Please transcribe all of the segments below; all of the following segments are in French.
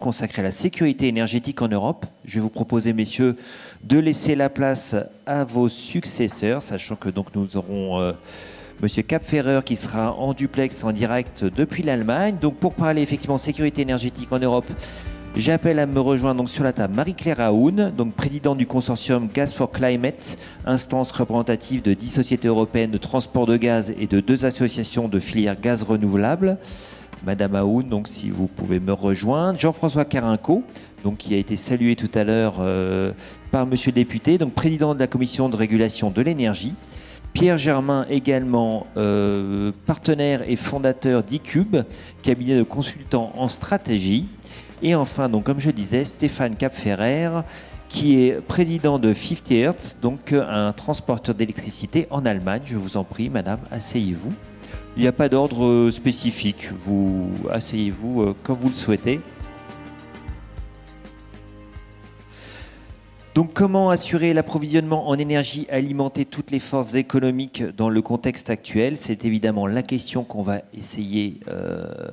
consacré à la sécurité énergétique en Europe. Je vais vous proposer, messieurs, de laisser la place à vos successeurs, sachant que donc nous aurons Monsieur Kapferer qui sera en duplex, en direct depuis l'Allemagne. Donc pour parler effectivement sécurité énergétique en Europe, j'appelle à me rejoindre donc sur la table Marie-Claire Aoun, donc présidente du consortium Gas for Climate, instance représentative de 10 sociétés européennes de transport de gaz et de 2 associations de filière gaz renouvelable. Madame Aoun, donc si vous pouvez me rejoindre. Jean-François Carinco, donc qui a été salué tout à l'heure par Monsieur le député, donc président de la commission de régulation de l'énergie. Pierre Germain également, partenaire et fondateur d'Icube, cabinet de consultants en stratégie. Et enfin, donc, comme je disais, Stéphane Kapferer, qui est président de 50 Hertz, donc un transporteur d'électricité en Allemagne. Je vous en prie, madame, asseyez-vous. Il n'y a pas d'ordre spécifique. Vous asseyez-vous comme vous le souhaitez. Donc, comment assurer l'approvisionnement en énergie, alimenter toutes les forces économiques dans le contexte actuel? C'est évidemment la question qu'on va essayer,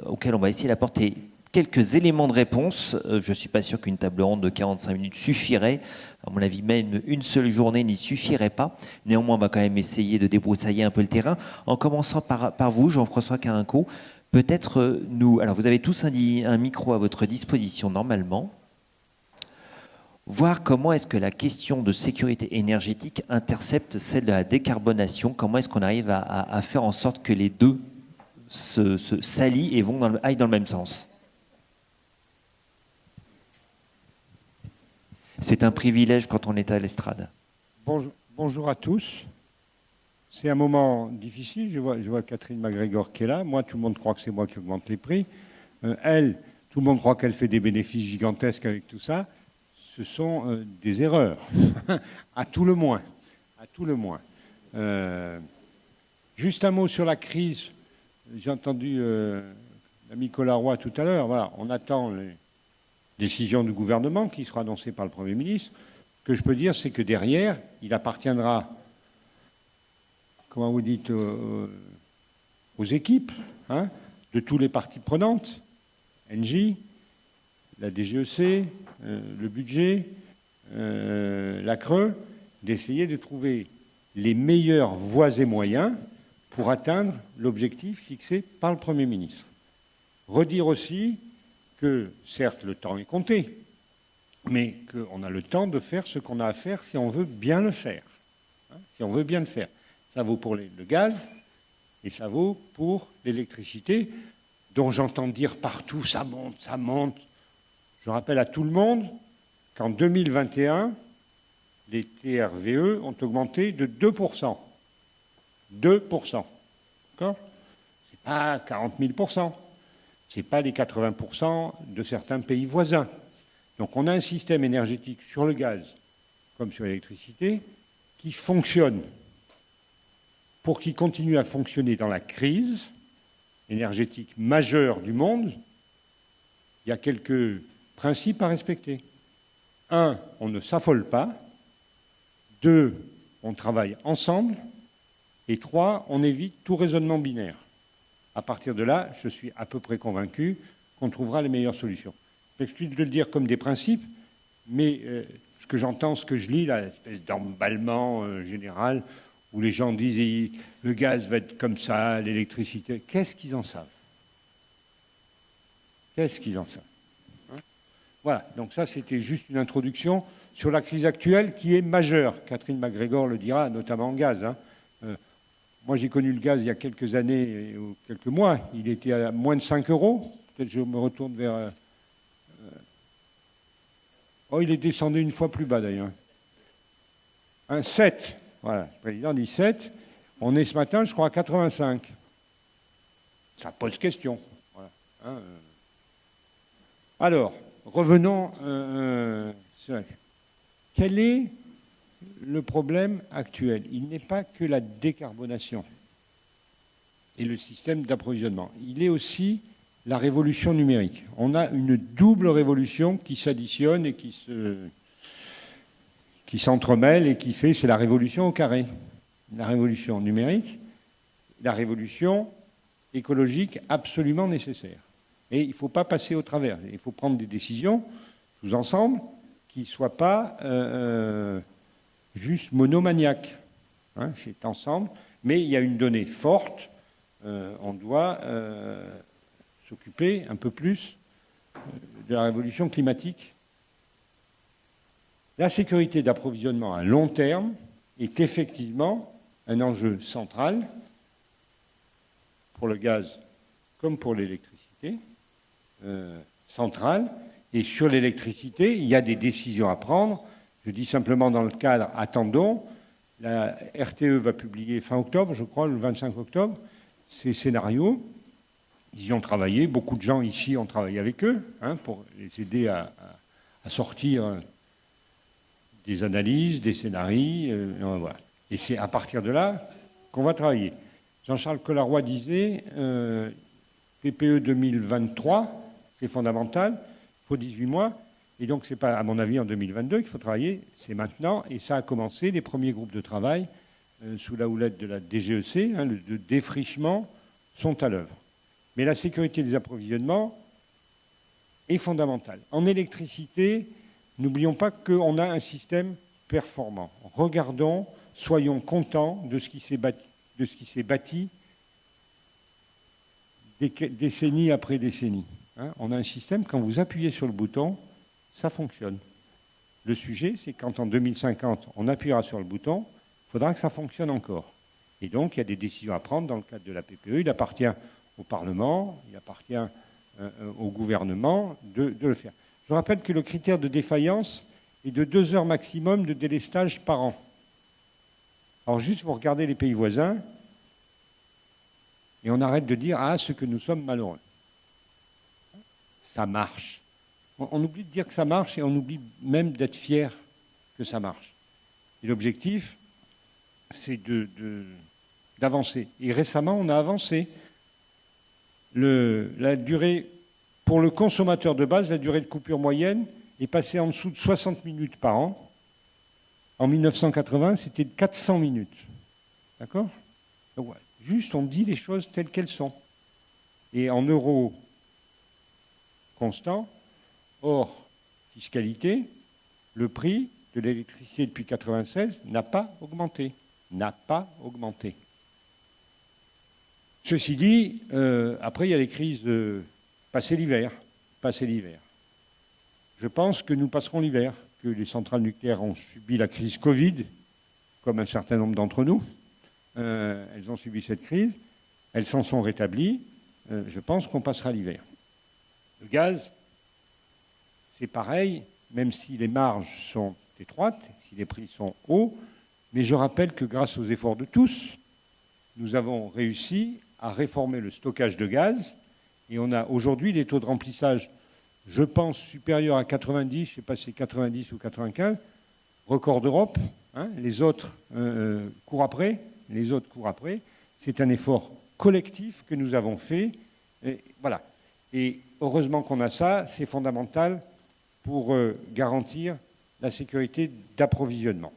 auquel on va essayer d'apporter quelques éléments de réponse. Je ne suis pas sûr qu'une table ronde de 45 minutes suffirait. À mon avis, même une seule journée n'y suffirait pas. Néanmoins, on va quand même essayer de débroussailler un peu le terrain. En commençant par vous, Jean-François Carinco, peut-être nous... Alors, vous avez tous un micro à votre disposition normalement. Voir comment est-ce que la question de sécurité énergétique intercepte celle de la décarbonation. Comment est-ce qu'on arrive à faire en sorte que les deux se s'allient et aillent dans le même sens? C'est un privilège quand on est à l'estrade. Bonjour à tous. C'est un moment difficile. Je vois Catherine MacGregor qui est là. Moi, tout le monde croit que c'est moi qui augmente les prix. Elle, tout le monde croit qu'elle fait des bénéfices gigantesques avec tout ça. Ce sont des erreurs, à tout le moins. À tout le moins. Juste un mot sur la crise. J'ai entendu l'ami Collaroy tout à l'heure. Voilà, on attend les décision du gouvernement qui sera annoncée par le Premier ministre. Ce que je peux dire, c'est que derrière, il appartiendra, comment vous dites, aux équipes de tous les parties prenantes, Engie, la DGEC, le budget, la CRE, d'essayer de trouver les meilleures voies et moyens pour atteindre l'objectif fixé par le Premier ministre. Redire aussi que, certes, le temps est compté, mais qu'on a le temps de faire ce qu'on a à faire si on veut bien le faire. Si on veut bien le faire. Ça vaut pour le gaz et ça vaut pour l'électricité, dont j'entends dire partout, ça monte, ça monte. Je rappelle à tout le monde qu'en 2021, les TRVE ont augmenté de 2%. 2%. D'accord ? C'est pas 40 000%. Ce n'est pas les 80% de certains pays voisins. Donc on a un système énergétique sur le gaz, comme sur l'électricité, qui fonctionne. Pour qu'il continue à fonctionner dans la crise énergétique majeure du monde, il y a quelques principes à respecter. 1, on ne s'affole pas. 2, on travaille ensemble. Et 3, on évite tout raisonnement binaire. À partir de là, je suis à peu près convaincu qu'on trouvera les meilleures solutions. J'excuse de le dire comme des principes, mais ce que j'entends, ce que je lis, là, l'espèce d'emballement général, où les gens disent le gaz va être comme ça, l'électricité, qu'est-ce qu'ils en savent? Qu'est-ce qu'ils en savent? Voilà, donc ça c'était juste une introduction sur la crise actuelle qui est majeure. Catherine MacGregor le dira, notamment en gaz. Moi, j'ai connu le gaz il y a quelques années ou quelques mois. Il était à moins de 5 €. Peut-être je me retourne vers... Oh, il est descendu une fois plus bas, d'ailleurs. 7. Voilà, le président dit 7. On est ce matin, je crois, à 85. Ça pose question. Voilà. Alors, revenons sur... Quel est le problème actuel? Il n'est pas que la décarbonation et le système d'approvisionnement. Il est aussi la révolution numérique. On a une double révolution qui s'additionne et qui s'entremêle et qui fait, c'est la révolution au carré. La révolution numérique, la révolution écologique absolument nécessaire. Et il ne faut pas passer au travers. Il faut prendre des décisions tous ensemble qui ne soient pas juste monomaniaques. Hein, c'est ensemble. Mais il y a une donnée forte. On doit s'occuper un peu plus de la révolution climatique. La sécurité d'approvisionnement à long terme est effectivement un enjeu central pour le gaz comme pour l'électricité, central. Et sur l'électricité, il y a des décisions à prendre. Je dis simplement dans le cadre, attendons, la RTE va publier fin octobre, je crois, le 25 octobre, ces scénarios. Ils y ont travaillé, beaucoup de gens ici ont travaillé avec eux, hein, pour les aider à sortir des analyses, des scénarios, voilà. Et c'est à partir de là qu'on va travailler. Jean-Charles Collaroy disait PPE 2023, c'est fondamental, il faut 18 mois, et donc c'est pas, à mon avis, en 2022 qu'il faut travailler, c'est maintenant, et ça a commencé, les premiers groupes de travail, sous la houlette de la DGEC, hein, de défrichement, sont à l'œuvre. Mais la sécurité des approvisionnements est fondamentale. En électricité, n'oublions pas qu'on a un système performant. Regardons, soyons contents de ce qui s'est bâti décennie après décennie. Hein, on a un système, quand vous appuyez sur le bouton, ça fonctionne. Le sujet, c'est quand en 2050, on appuiera sur le bouton, il faudra que ça fonctionne encore. Et donc, il y a des décisions à prendre dans le cadre de la PPE. Il appartient au Parlement, il appartient au gouvernement de le faire. Je rappelle que le critère de défaillance est de 2 heures maximum de délestage par an. Alors juste, vous regardez les pays voisins et on arrête de dire « Ah, ce que nous sommes malheureux ». Ça marche. On oublie de dire que ça marche et on oublie même d'être fier que ça marche. Et l'objectif, c'est d'avancer. Et récemment, on a avancé. La durée, pour le consommateur de base, la durée de coupure moyenne est passée en dessous de 60 minutes par an. En 1980, c'était de 400 minutes. D'accord ? Donc, ouais, juste, on dit les choses telles qu'elles sont. Et en euros constants, hors fiscalité, le prix de l'électricité depuis 1996 n'a pas augmenté. N'a pas augmenté. Ceci dit, après, il y a les crises de passer l'hiver. Je pense que nous passerons l'hiver, que les centrales nucléaires ont subi la crise Covid, comme un certain nombre d'entre nous. Elles ont subi cette crise, elles s'en sont rétablies. Je pense qu'on passera l'hiver. Le gaz, c'est pareil, même si les marges sont étroites, si les prix sont hauts, mais je rappelle que grâce aux efforts de tous, nous avons réussi à réformer le stockage de gaz et on a aujourd'hui des taux de remplissage, je pense, supérieurs à 90, je ne sais pas si c'est 90 ou 95, record d'Europe, hein, les autres courent après, c'est un effort collectif que nous avons fait, et voilà. Et heureusement qu'on a ça, c'est fondamental pour garantir la sécurité d'approvisionnement.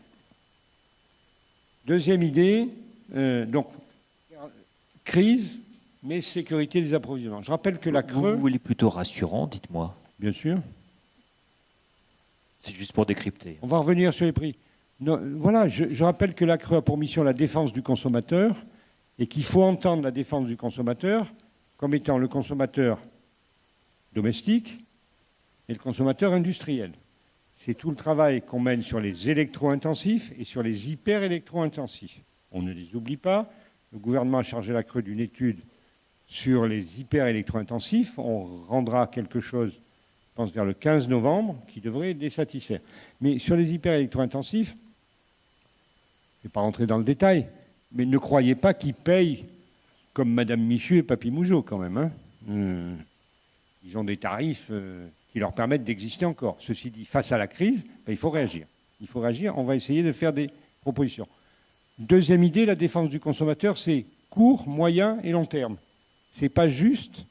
Deuxième idée, donc, crise, mais sécurité des approvisionnements. Je rappelle que la CRE... Vous voulez plutôt rassurant, dites-moi. Bien sûr. C'est juste pour décrypter. On va revenir sur les prix. Non, voilà, je rappelle que la CRE a pour mission la défense du consommateur et qu'il faut entendre la défense du consommateur comme étant le consommateur domestique et le consommateur industriel. C'est tout le travail qu'on mène sur les électro-intensifs et sur les hyper-électro-intensifs. On ne les oublie pas. Le gouvernement a chargé la CRE d'une étude sur les hyper-électro-intensifs. On rendra quelque chose, je pense, vers le 15 novembre, qui devrait les satisfaire. Mais sur les hyper-électro-intensifs, je ne vais pas rentrer dans le détail, mais ne croyez pas qu'ils payent comme Madame Michu et Papy Mougeot, quand même. Hein. Ils ont des tarifs qui leur permettent d'exister encore. Ceci dit, face à la crise, ben, il faut réagir. Il faut réagir. On va essayer de faire des propositions. Deuxième idée, la défense du consommateur, c'est court, moyen et long terme. Ce n'est pas juste,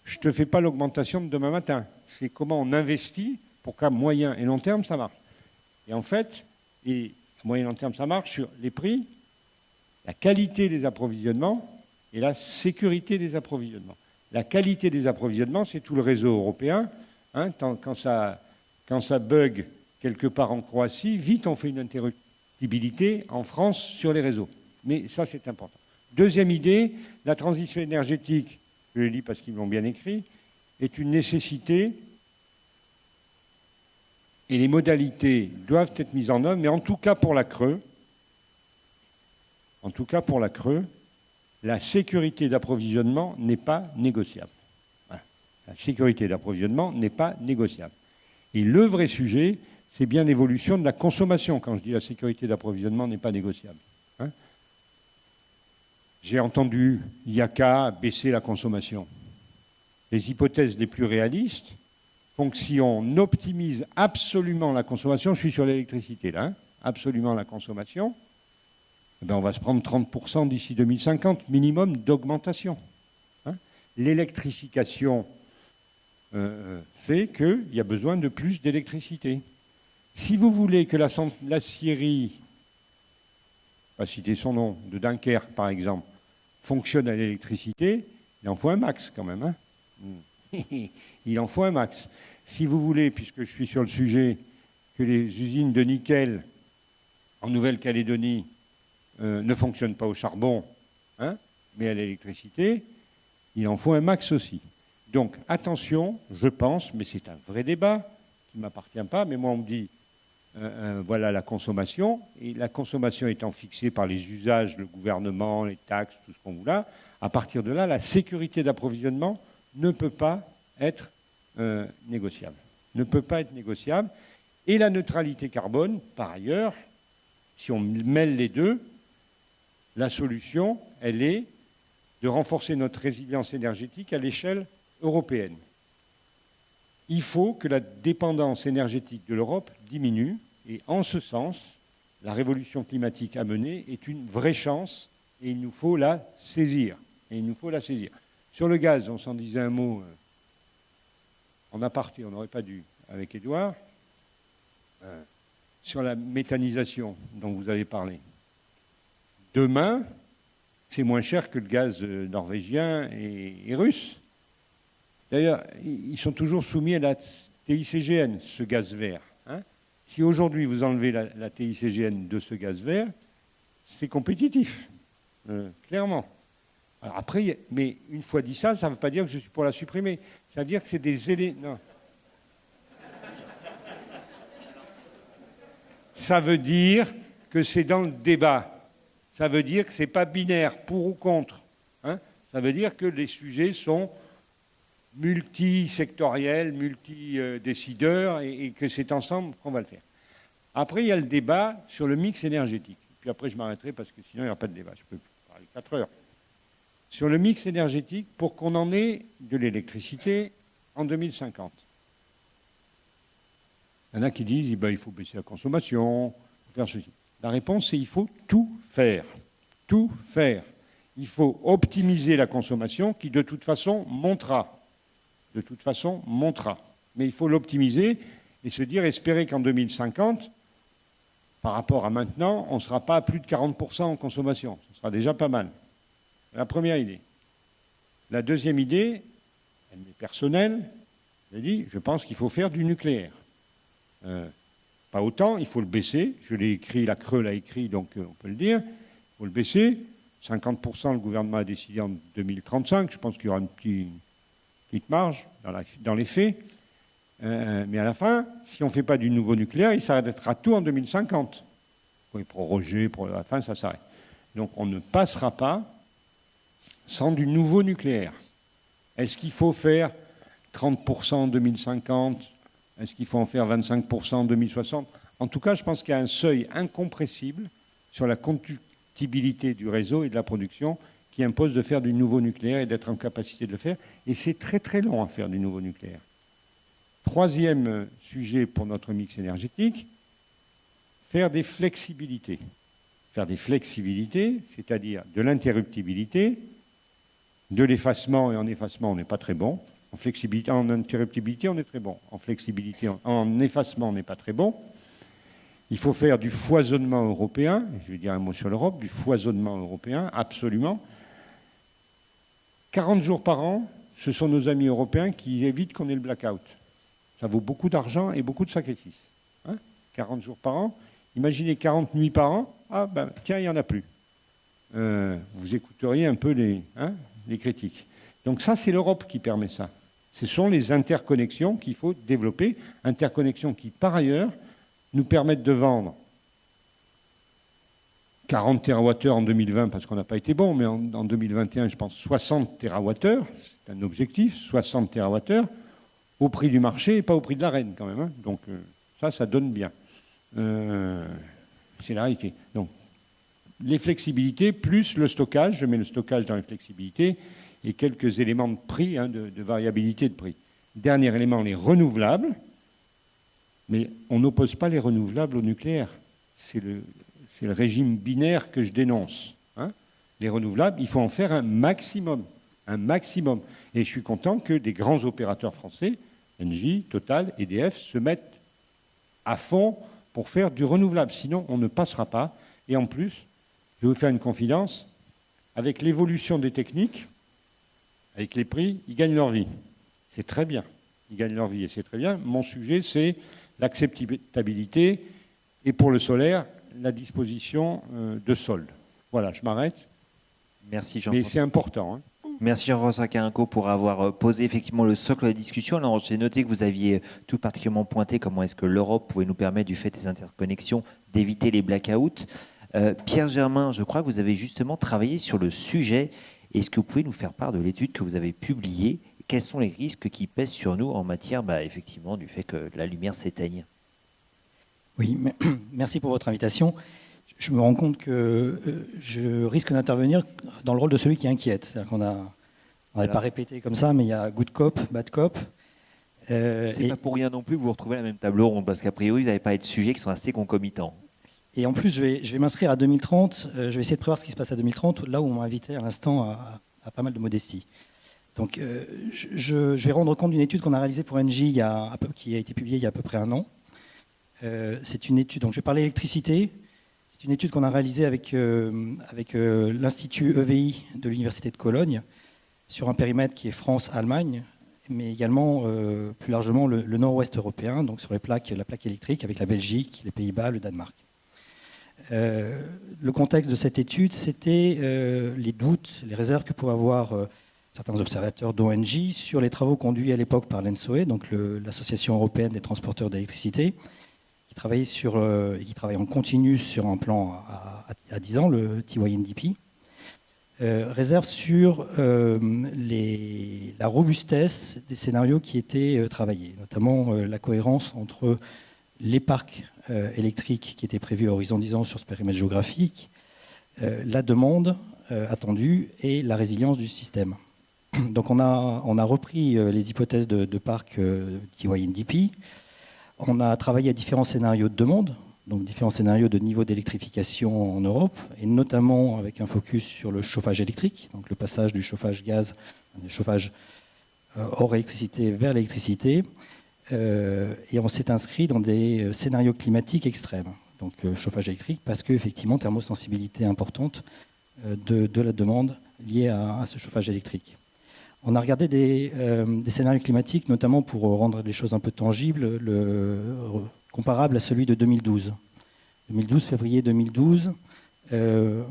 je ne te fais pas l'augmentation de demain matin. C'est comment on investit pour qu'à moyen et long terme, ça marche. Et en fait, à moyen et long terme, ça marche sur les prix, la qualité des approvisionnements et la sécurité des approvisionnements. La qualité des approvisionnements, c'est tout le réseau européen. Hein, quand ça bug quelque part en Croatie, vite on fait une interruptibilité en France sur les réseaux. Mais ça, c'est important. Deuxième idée, la transition énergétique, je le lis parce qu'ils l'ont bien écrit, est une nécessité et les modalités doivent être mises en œuvre, mais en tout cas pour la Creuse, la sécurité d'approvisionnement n'est pas négociable. La sécurité d'approvisionnement n'est pas négociable. Et le vrai sujet, c'est bien l'évolution de la consommation. Quand je dis la sécurité d'approvisionnement n'est pas négociable. Hein, j'ai entendu, il n'y a qu'à baisser la consommation. Les hypothèses les plus réalistes font que si on optimise absolument la consommation, je suis sur l'électricité là, hein, absolument la consommation, eh bien on va se prendre 30% d'ici 2050, minimum d'augmentation. Hein. L'électrification fait qu'il y a besoin de plus d'électricité. Si vous voulez que l'acierie, je ne vais pas citer son nom, de Dunkerque par exemple, fonctionne à l'électricité, il en faut un max quand même. Hein. Il en faut un max. Si vous voulez, puisque je suis sur le sujet, que les usines de nickel en Nouvelle-Calédonie ne fonctionnent pas au charbon, hein, mais à l'électricité, il en faut un max aussi. Donc attention, je pense, mais c'est un vrai débat qui ne m'appartient pas, mais moi on me dit, voilà la consommation, et la consommation étant fixée par les usages, le gouvernement, les taxes, tout ce qu'on voit là, à partir de là, la sécurité d'approvisionnement ne peut pas être négociable. Ne peut pas être négociable. Et la neutralité carbone, par ailleurs, si on mêle les deux, la solution, elle est de renforcer notre résilience énergétique à l'échelle européenne. Il faut que la dépendance énergétique de l'Europe diminue, et en ce sens, la révolution climatique à mener est une vraie chance, et il nous faut la saisir. Sur le gaz, on s'en disait un mot en aparté, on n'aurait pas dû, avec Édouard, sur la méthanisation dont vous avez parlé. Demain, c'est moins cher que le gaz norvégien et russe. D'ailleurs, ils sont toujours soumis à la TICGN, ce gaz vert. Hein. Si aujourd'hui vous enlevez la TICGN de ce gaz vert, c'est compétitif, clairement. Alors après, mais une fois dit ça, ça ne veut pas dire que je suis pour la supprimer. Ça veut dire que c'est des éléments. Ça veut dire que c'est dans le débat. Ça veut dire que ce n'est pas binaire, pour ou contre. Hein. Ça veut dire que les sujets sont multisectoriels, multidécideurs, et que c'est ensemble qu'on va le faire. Après, il y a le débat sur le mix énergétique. Puis après, je m'arrêterai parce que sinon, il n'y aura pas de débat. Je peux parler 4 heures. Sur le mix énergétique, pour qu'on en ait de l'électricité en 2050. Il y en a qui disent il faut baisser la consommation, il faut faire ceci. La réponse, c'est il faut tout faire. Tout faire. Il faut optimiser la consommation qui, de toute façon, montera. Mais il faut l'optimiser et se dire, espérer qu'en 2050, par rapport à maintenant, on ne sera pas à plus de 40% en consommation. Ce sera déjà pas mal. La première idée. La deuxième idée, elle est personnelle, je pense qu'il faut faire du nucléaire. Pas autant, il faut le baisser. Je l'ai écrit, la Creux l'a écrit, donc on peut le dire. Il faut le baisser. 50%, le gouvernement a décidé en 2035. Je pense qu'il y aura une petite marge dans les faits. Mais à la fin, si on ne fait pas du nouveau nucléaire, il s'arrêtera tout en 2050. Vous pouvez proroger, pour la fin, ça s'arrête. Donc on ne passera pas sans du nouveau nucléaire. Est-ce qu'il faut faire 30% en 2050 ? Est-ce qu'il faut en faire 25% en 2060 ? En tout cas, je pense qu'il y a un seuil incompressible sur la conductibilité du réseau et de la production qui impose de faire du nouveau nucléaire et d'être en capacité de le faire. Et c'est très très long à faire du nouveau nucléaire. Troisième sujet pour notre mix énergétique, faire des flexibilités. Faire des flexibilités, c'est-à-dire de l'interruptibilité, de l'effacement, et en effacement, on n'est pas très bon. En flexibilité, en interruptibilité, on est très bon. En flexibilité, en effacement, on n'est pas très bon. Il faut faire du foisonnement européen. Je vais dire un mot sur l'Europe, du foisonnement européen, absolument. 40 jours par an, ce sont nos amis européens qui évitent qu'on ait le blackout. Ça vaut beaucoup d'argent et beaucoup de sacrifices. 40 jours par an. Imaginez 40 nuits par an. Ah ben tiens, il n'y en a plus. Vous écouteriez un peu les critiques. Donc ça, c'est l'Europe qui permet ça. Ce sont les interconnexions qu'il faut développer. Interconnexions qui, par ailleurs, nous permettent de vendre 40 TWh en 2020 parce qu'on n'a pas été bon, mais en 2021, je pense 60 TWh. C'est un objectif, 60 TWh au prix du marché et pas au prix de la reine quand même. Donc ça donne bien. C'est la réalité. Donc, les flexibilités plus le stockage, je mets le stockage dans les flexibilités, et quelques éléments de prix, de variabilité de prix. Dernier élément, les renouvelables, mais on n'oppose pas les renouvelables au nucléaire. C'est le régime binaire que je dénonce. Les renouvelables, il faut en faire un maximum. Un maximum. Et je suis content que des grands opérateurs français, Engie, Total, EDF, se mettent à fond pour faire du renouvelable. Sinon, on ne passera pas. Et en plus, je vais vous faire une confidence, avec l'évolution des techniques, avec les prix, ils gagnent leur vie. C'est très bien. Ils gagnent leur vie et c'est très bien. Mon sujet, c'est l'acceptabilité et pour le solaire, la disposition de solde. Voilà, je m'arrête. Merci Jean. Mais c'est important. Merci Jean-François Carenco pour avoir posé effectivement le socle de la discussion. Alors, j'ai noté que vous aviez tout particulièrement pointé comment est-ce que l'Europe pouvait nous permettre, du fait des interconnexions, d'éviter les blackouts. Pierre Germain, je crois que vous avez justement travaillé sur le sujet. Est-ce que vous pouvez nous faire part de l'étude que vous avez publiée? Quels sont les risques qui pèsent sur nous en matière, effectivement, du fait que la lumière s'éteigne? Oui, merci pour votre invitation. Je me rends compte que je risque d'intervenir dans le rôle de celui qui inquiète. C'est-à-dire qu'on n'avait pas répété comme ça, mais il y a good cop, bad cop. C'est pas pour rien non plus que vous vous retrouvez à la même table ronde, parce qu'a priori, vous n'avez pas de sujets qui sont assez concomitants. Et en plus, je vais m'inscrire à 2030. Je vais essayer de prévoir ce qui se passe à 2030, là où on m'a invité à l'instant à pas mal de modestie. Donc, je vais rendre compte d'une étude qu'on a réalisée pour Engie, qui a été publiée il y a à peu près un an. C'est une étude, donc je vais parler d'électricité. C'est une étude qu'on a réalisée avec l'Institut EVI de l'Université de Cologne, sur un périmètre qui est France-Allemagne, mais également plus largement le nord-ouest européen, donc sur la plaque électrique avec la Belgique, les Pays-Bas, le Danemark. Le contexte de cette étude, c'était les doutes, les réserves que pouvaient avoir certains observateurs d'ONG sur les travaux conduits à l'époque par l'ENSOE, donc l'Association européenne des transporteurs d'électricité, qui travaillait et qui travaille en continu sur un plan à 10 ans, le TYNDP, réserve sur la robustesse des scénarios qui étaient travaillés, notamment la cohérence entre les parcs électriques qui étaient prévus à horizon 10 ans sur ce périmètre géographique, la demande attendue et la résilience du système. Donc on a repris les hypothèses de parcs TYNDP. On a travaillé à différents scénarios de demande, donc différents scénarios de niveau d'électrification en Europe, et notamment avec un focus sur le chauffage électrique, donc le passage du chauffage gaz, du chauffage hors électricité vers l'électricité. Et on s'est inscrit dans des scénarios climatiques extrêmes, donc chauffage électrique, parce qu'effectivement, thermosensibilité importante de la demande liée à ce chauffage électrique. On a regardé des scénarios climatiques, notamment pour rendre les choses un peu tangibles, comparable à celui de 2012. Février 2012,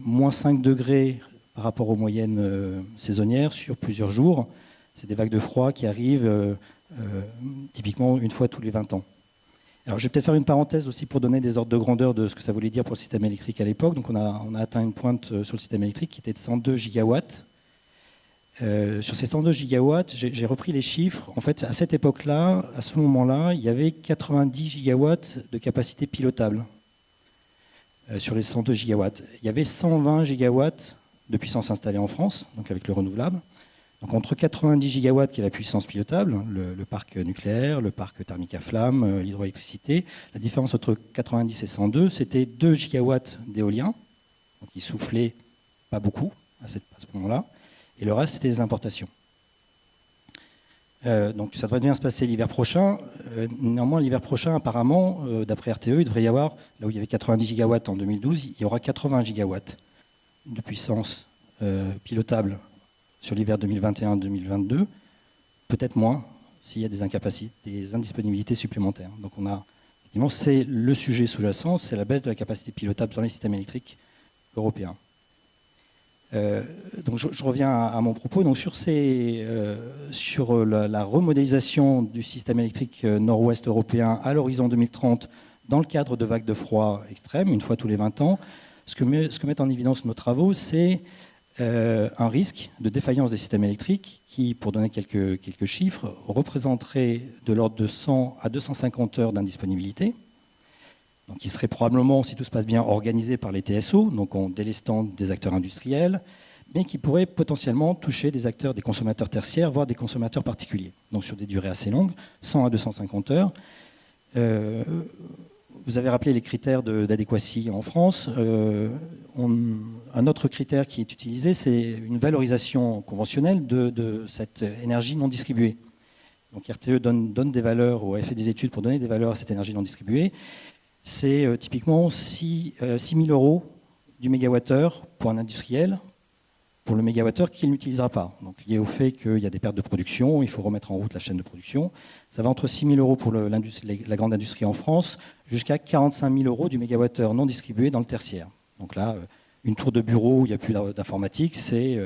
moins 5 degrés par rapport aux moyennes saisonnières sur plusieurs jours. C'est des vagues de froid qui arrivent typiquement une fois tous les 20 ans. Alors, je vais peut-être faire une parenthèse aussi pour donner des ordres de grandeur de ce que ça voulait dire pour le système électrique à l'époque. Donc, on a atteint une pointe sur le système électrique qui était de 102 gigawatts. Sur ces 102 gigawatts, j'ai repris les chiffres. En fait, à cette époque-là, à ce moment-là, il y avait 90 gigawatts de capacité pilotable sur les 102 gigawatts. Il y avait 120 gigawatts de puissance installée en France, donc avec le renouvelable. Donc entre 90 gigawatts, qui est la puissance pilotable, le parc nucléaire, le parc thermique à flamme, l'hydroélectricité, la différence entre 90 et 102, c'était 2 gigawatts d'éolien, donc ils soufflaient pas beaucoup à ce moment-là, et le reste, c'était des importations. Donc ça devrait bien se passer l'hiver prochain. Néanmoins, l'hiver prochain, apparemment, d'après RTE, il devrait y avoir, là où il y avait 90 gigawatts en 2012, il y aura 80 gigawatts de puissance pilotable sur l'hiver 2021-2022, peut-être moins s'il y a des incapacités, des indisponibilités supplémentaires. Donc effectivement, c'est le sujet sous-jacent, c'est la baisse de la capacité pilotable dans les systèmes électriques européens. Donc je reviens à mon propos. Donc sur la remodélisation du système électrique nord-ouest européen à l'horizon 2030, dans le cadre de vagues de froid extrêmes, une fois tous les 20 ans, ce que mettent en évidence nos travaux, c'est un risque de défaillance des systèmes électriques qui, pour donner quelques chiffres, représenterait de l'ordre de 100 à 250 heures d'indisponibilité. Donc, qui serait probablement, si tout se passe bien, organisé par les TSO, donc en délestant des acteurs industriels, mais qui pourrait potentiellement toucher des consommateurs tertiaires, voire des consommateurs particuliers. Donc sur des durées assez longues, 100 à 250 heures. Vous avez rappelé les critères d'adéquatie en France. Un autre critère qui est utilisé, c'est une valorisation conventionnelle de cette énergie non distribuée. Donc RTE donne des valeurs, ou a fait des études pour donner des valeurs à cette énergie non distribuée. C'est typiquement 6 000 euros du mégawattheure pour un industriel, pour le mégawattheure qu'il n'utilisera pas. Donc lié au fait qu'il y a des pertes de production, il faut remettre en route la chaîne de production. Ça va entre 6 000 euros pour la grande industrie en France, jusqu'à 45 000 euros du mégawattheure non distribué dans le tertiaire. Donc là, une tour de bureau où il n'y a plus d'informatique, c'est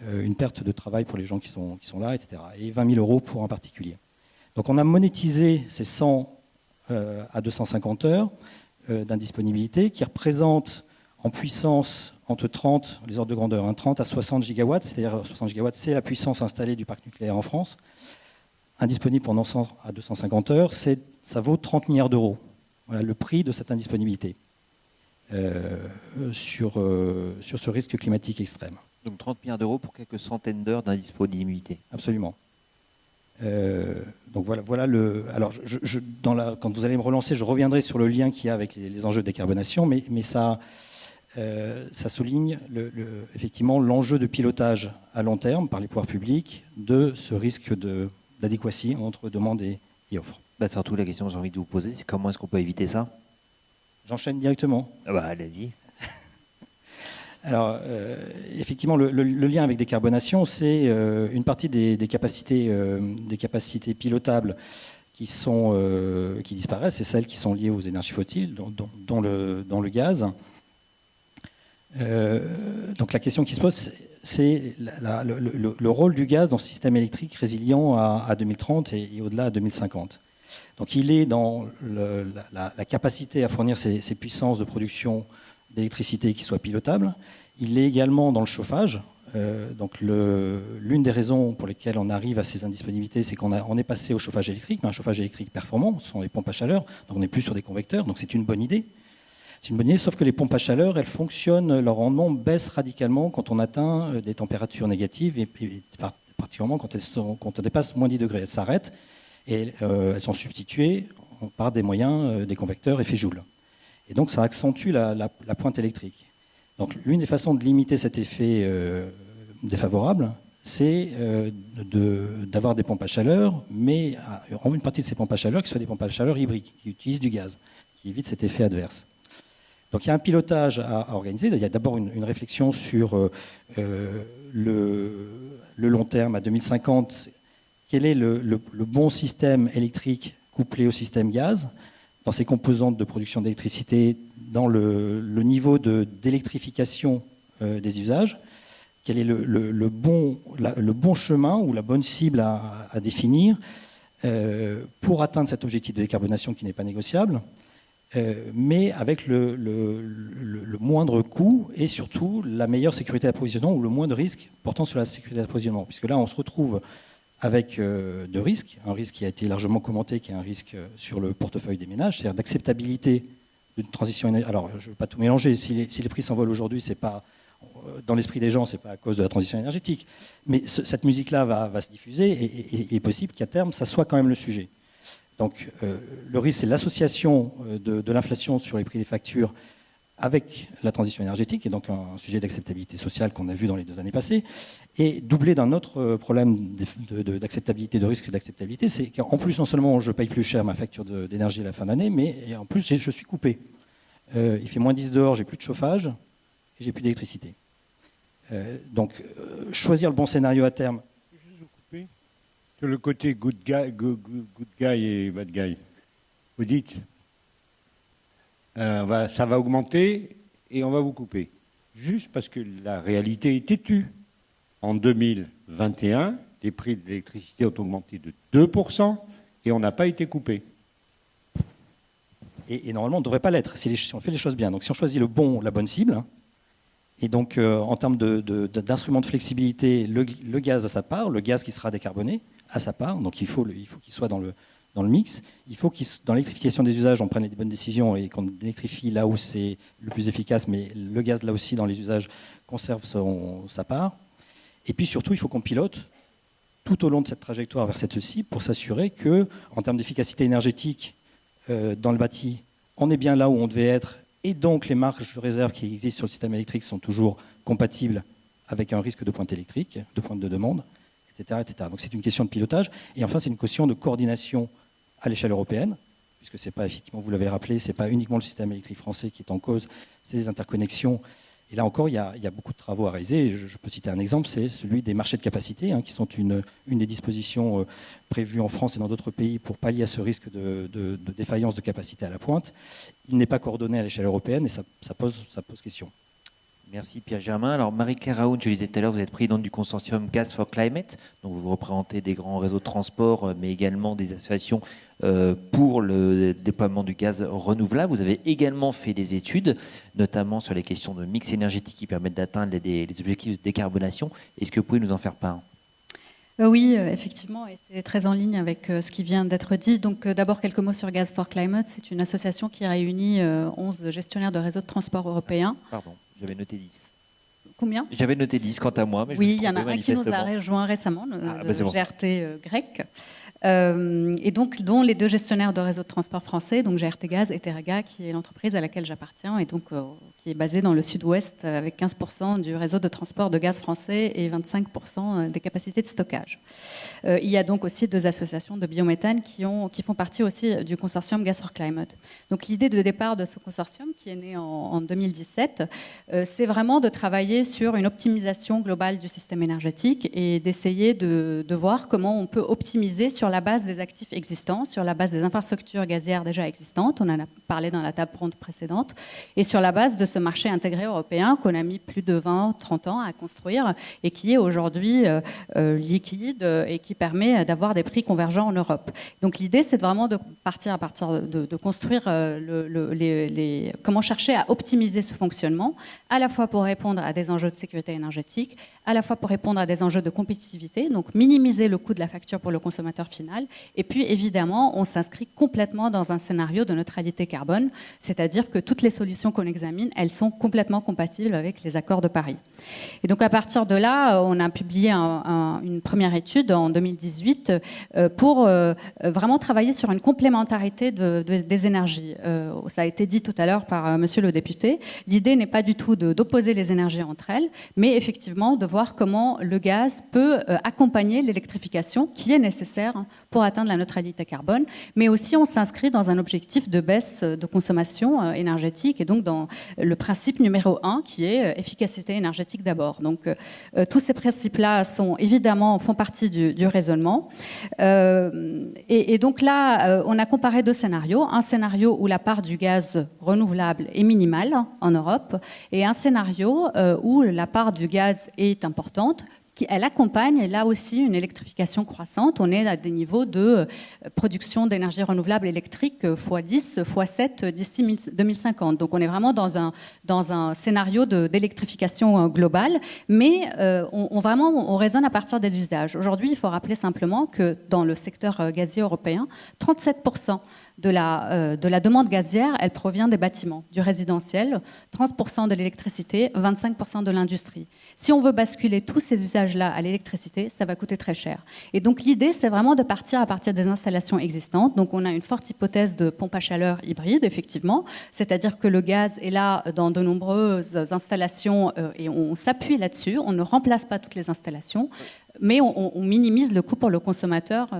une perte de travail pour les gens qui sont là, etc. Et 20 000 euros pour un particulier. Donc on a monétisé ces 100 à 250 heures d'indisponibilité, qui représentent en puissance entre 30, les ordres de grandeur, 30 à 60 gigawatts, c'est-à-dire 60 gigawatts, c'est la puissance installée du parc nucléaire en France. Indisponible pendant 100 à 250 heures, ça vaut 30 milliards d'euros. Voilà le prix de cette indisponibilité sur ce risque climatique extrême. Donc 30 milliards d'euros pour quelques centaines d'heures d'indisponibilité. Absolument. Donc voilà alors quand vous allez me relancer, je reviendrai sur le lien qu'il y a avec les enjeux de décarbonation, mais ça souligne effectivement l'enjeu de pilotage à long terme par les pouvoirs publics de ce risque d'adéquatie entre demande et offre. Surtout la question que j'ai envie de vous poser, c'est comment est-ce qu'on peut éviter ça? J'enchaîne directement. Allez-y. Alors, effectivement, le lien avec décarbonation, c'est une partie des capacités pilotables qui disparaissent, c'est celles qui sont liées aux énergies fossiles, dont le gaz. Donc la question qui se pose, c'est le rôle du gaz dans ce système électrique résilient à 2030 et au-delà à 2050. Donc il est dans la capacité à fournir ces puissances de production d'électricité qui soient pilotables. Il est également dans le chauffage. Donc l'une des raisons pour lesquelles on arrive à ces indisponibilités, c'est qu'on est passé au chauffage électrique, mais un chauffage électrique performant, ce sont les pompes à chaleur, donc on n'est plus sur des convecteurs, donc c'est une bonne idée. C'est une bonne idée, sauf que les pompes à chaleur, elles fonctionnent, leur rendement baisse radicalement quand on atteint des températures négatives, et particulièrement quand on dépasse moins 10 degrés. Elles s'arrêtent et elles sont substituées par des moyens, des convecteurs effet Joule. Et donc ça accentue la pointe électrique. Donc l'une des façons de limiter cet effet défavorable, c'est d'avoir des pompes à chaleur, mais une partie de ces pompes à chaleur qui soient des pompes à chaleur hybrides, qui utilisent du gaz, qui évitent cet effet adverse. Donc il y a un pilotage à organiser. Il y a d'abord une réflexion sur le long terme, à 2050. Quel est le bon système électrique couplé au système gaz, dans ses composantes de production d'électricité, dans le niveau d'électrification des usages? Quel est le bon chemin ou la bonne cible à définir pour atteindre cet objectif de décarbonation qui n'est pas négociable, mais avec le moindre coût et surtout la meilleure sécurité d'approvisionnement ou le moins de risques portant sur la sécurité d'approvisionnement. Puisque là, on se retrouve avec deux risques. Un risque qui a été largement commenté, qui est un risque sur le portefeuille des ménages, c'est-à-dire d'acceptabilité d'une transition énergétique. Alors, je ne veux pas tout mélanger. Si les prix s'envolent aujourd'hui, c'est pas dans l'esprit des gens, c'est pas à cause de la transition énergétique. Mais cette musique-là va se diffuser et il est possible qu'à terme, ça soit quand même le sujet. Donc, le risque, c'est l'association de l'inflation sur les prix des factures avec la transition énergétique, et donc un sujet d'acceptabilité sociale qu'on a vu dans les 2 années passées, et doublé d'un autre problème d'acceptabilité, de risque d'acceptabilité, c'est qu'en plus, non seulement je paye plus cher ma facture d'énergie à la fin d'année, mais en plus, je suis coupé. Il fait moins 10 dehors, j'ai plus de chauffage, et j'ai plus d'électricité. Donc, choisir le bon scénario à terme. Je vais vous couper. Sur le côté good guy et bad guy, vous dites, ça va augmenter et on va vous couper. Juste parce que la réalité est têtue. En 2021, les prix de l'électricité ont augmenté de 2% et on n'a pas été coupé. Et normalement, on ne devrait pas l'être si on fait les choses bien. Donc si on choisit la bonne cible, hein, et donc en termes d'instruments de flexibilité, le gaz a sa part, le gaz qui sera décarboné a sa part, donc il faut qu'il soit dans le mix. Il faut que dans l'électrification des usages, on prenne les bonnes décisions et qu'on électrifie là où c'est le plus efficace, mais le gaz, là aussi, dans les usages, conserve sa part. Et puis surtout, il faut qu'on pilote tout au long de cette trajectoire vers cette cible pour s'assurer que, en termes d'efficacité énergétique dans le bâti, on est bien là où on devait être, et donc les marges de réserve qui existent sur le système électrique sont toujours compatibles avec un risque de pointe électrique, de pointe de demande, etc., etc. Donc c'est une question de pilotage. Et enfin, c'est une question de coordination à l'échelle européenne, puisque c'est pas, effectivement, vous l'avez rappelé, c'est pas uniquement le système électrique français qui est en cause, c'est des interconnexions. Et là encore, il y a beaucoup de travaux à réaliser. Je peux citer un exemple, c'est celui des marchés de capacité, hein, qui sont une des dispositions prévues en France et dans d'autres pays pour pallier à ce risque de défaillance de capacité à la pointe. Il n'est pas coordonné à l'échelle européenne et ça pose question. Merci Pierre Germain. Alors Marie-Claire Raoult, je le disais tout à l'heure, vous êtes présidente du consortium Gas for Climate, donc vous représentez des grands réseaux de transport, mais également des associations pour le déploiement du gaz renouvelable. Vous avez également fait des études, notamment sur les questions de mix énergétique qui permettent d'atteindre les objectifs de décarbonation. Est-ce que vous pouvez nous en faire part ? Oui, effectivement, et c'est très en ligne avec ce qui vient d'être dit. Donc d'abord, quelques mots sur Gas for Climate. C'est une association qui réunit 11 gestionnaires de réseaux de transport européens. Pardon, j'avais noté 10. Combien ? J'avais noté 10 quant à moi. Mais oui, il y en a un qui nous a rejoint récemment, le GRT grec. Et donc, dont les 2 gestionnaires de réseaux de transport français, donc GRT Gaz et Terega, qui est l'entreprise à laquelle j'appartiens, et donc qui est basée dans le sud-ouest avec 15% du réseau de transport de gaz français et 25% des capacités de stockage. Il y a donc aussi 2 associations de biométhane qui font partie aussi du consortium Gas for Climate. Donc l'idée de départ de ce consortium, qui est né en 2017, c'est vraiment de travailler sur une optimisation globale du système énergétique et d'essayer de voir comment on peut optimiser sur la base des actifs existants, sur la base des infrastructures gazières déjà existantes, on en a parlé dans la table ronde précédente, et sur la base de ce marché intégré européen qu'on a mis plus de 20-30 ans à construire et qui est aujourd'hui liquide et qui permet d'avoir des prix convergents en Europe. Donc l'idée, c'est vraiment de partir à partir de construire comment chercher à optimiser ce fonctionnement, à la fois pour répondre à des enjeux de sécurité énergétique, à la fois pour répondre à des enjeux de compétitivité, donc minimiser le coût de la facture pour le consommateur final. Et puis, évidemment, on s'inscrit complètement dans un scénario de neutralité carbone, c'est-à-dire que toutes les solutions qu'on examine, elles sont complètement compatibles avec les accords de Paris. Et donc, à partir de là, on a publié une première étude en 2018 pour vraiment travailler sur une complémentarité des énergies. Ça a été dit tout à l'heure par monsieur le député. L'idée n'est pas du tout d'opposer les énergies entre elles, mais effectivement de voir comment le gaz peut accompagner l'électrification qui est nécessaire pour atteindre la neutralité carbone, mais aussi on s'inscrit dans un objectif de baisse de consommation énergétique et donc dans le principe numéro 1 qui est efficacité énergétique d'abord. Donc tous ces principes-là font partie du raisonnement. Et donc là, on a comparé 2 scénarios. Un scénario où la part du gaz renouvelable est minimale en Europe et un scénario où la part du gaz est importante. Elle accompagne là aussi une électrification croissante. On est à des niveaux de production d'énergie renouvelable électrique x10, x7 d'ici 2050. Donc on est vraiment dans un scénario d'électrification globale, mais on raisonne à partir des usages. Aujourd'hui, il faut rappeler simplement que dans le secteur gazier européen, 37% de la demande gazière, elle provient des bâtiments, du résidentiel, 30% de l'électricité, 25% de l'industrie. Si on veut basculer tous ces usages-là à l'électricité, ça va coûter très cher. Et donc l'idée, c'est vraiment de partir à partir des installations existantes. Donc on a une forte hypothèse de pompe à chaleur hybride, effectivement, c'est-à-dire que le gaz est là dans de nombreuses installations et on s'appuie là-dessus, on ne remplace pas toutes les installations, mais on minimise le coût pour le consommateur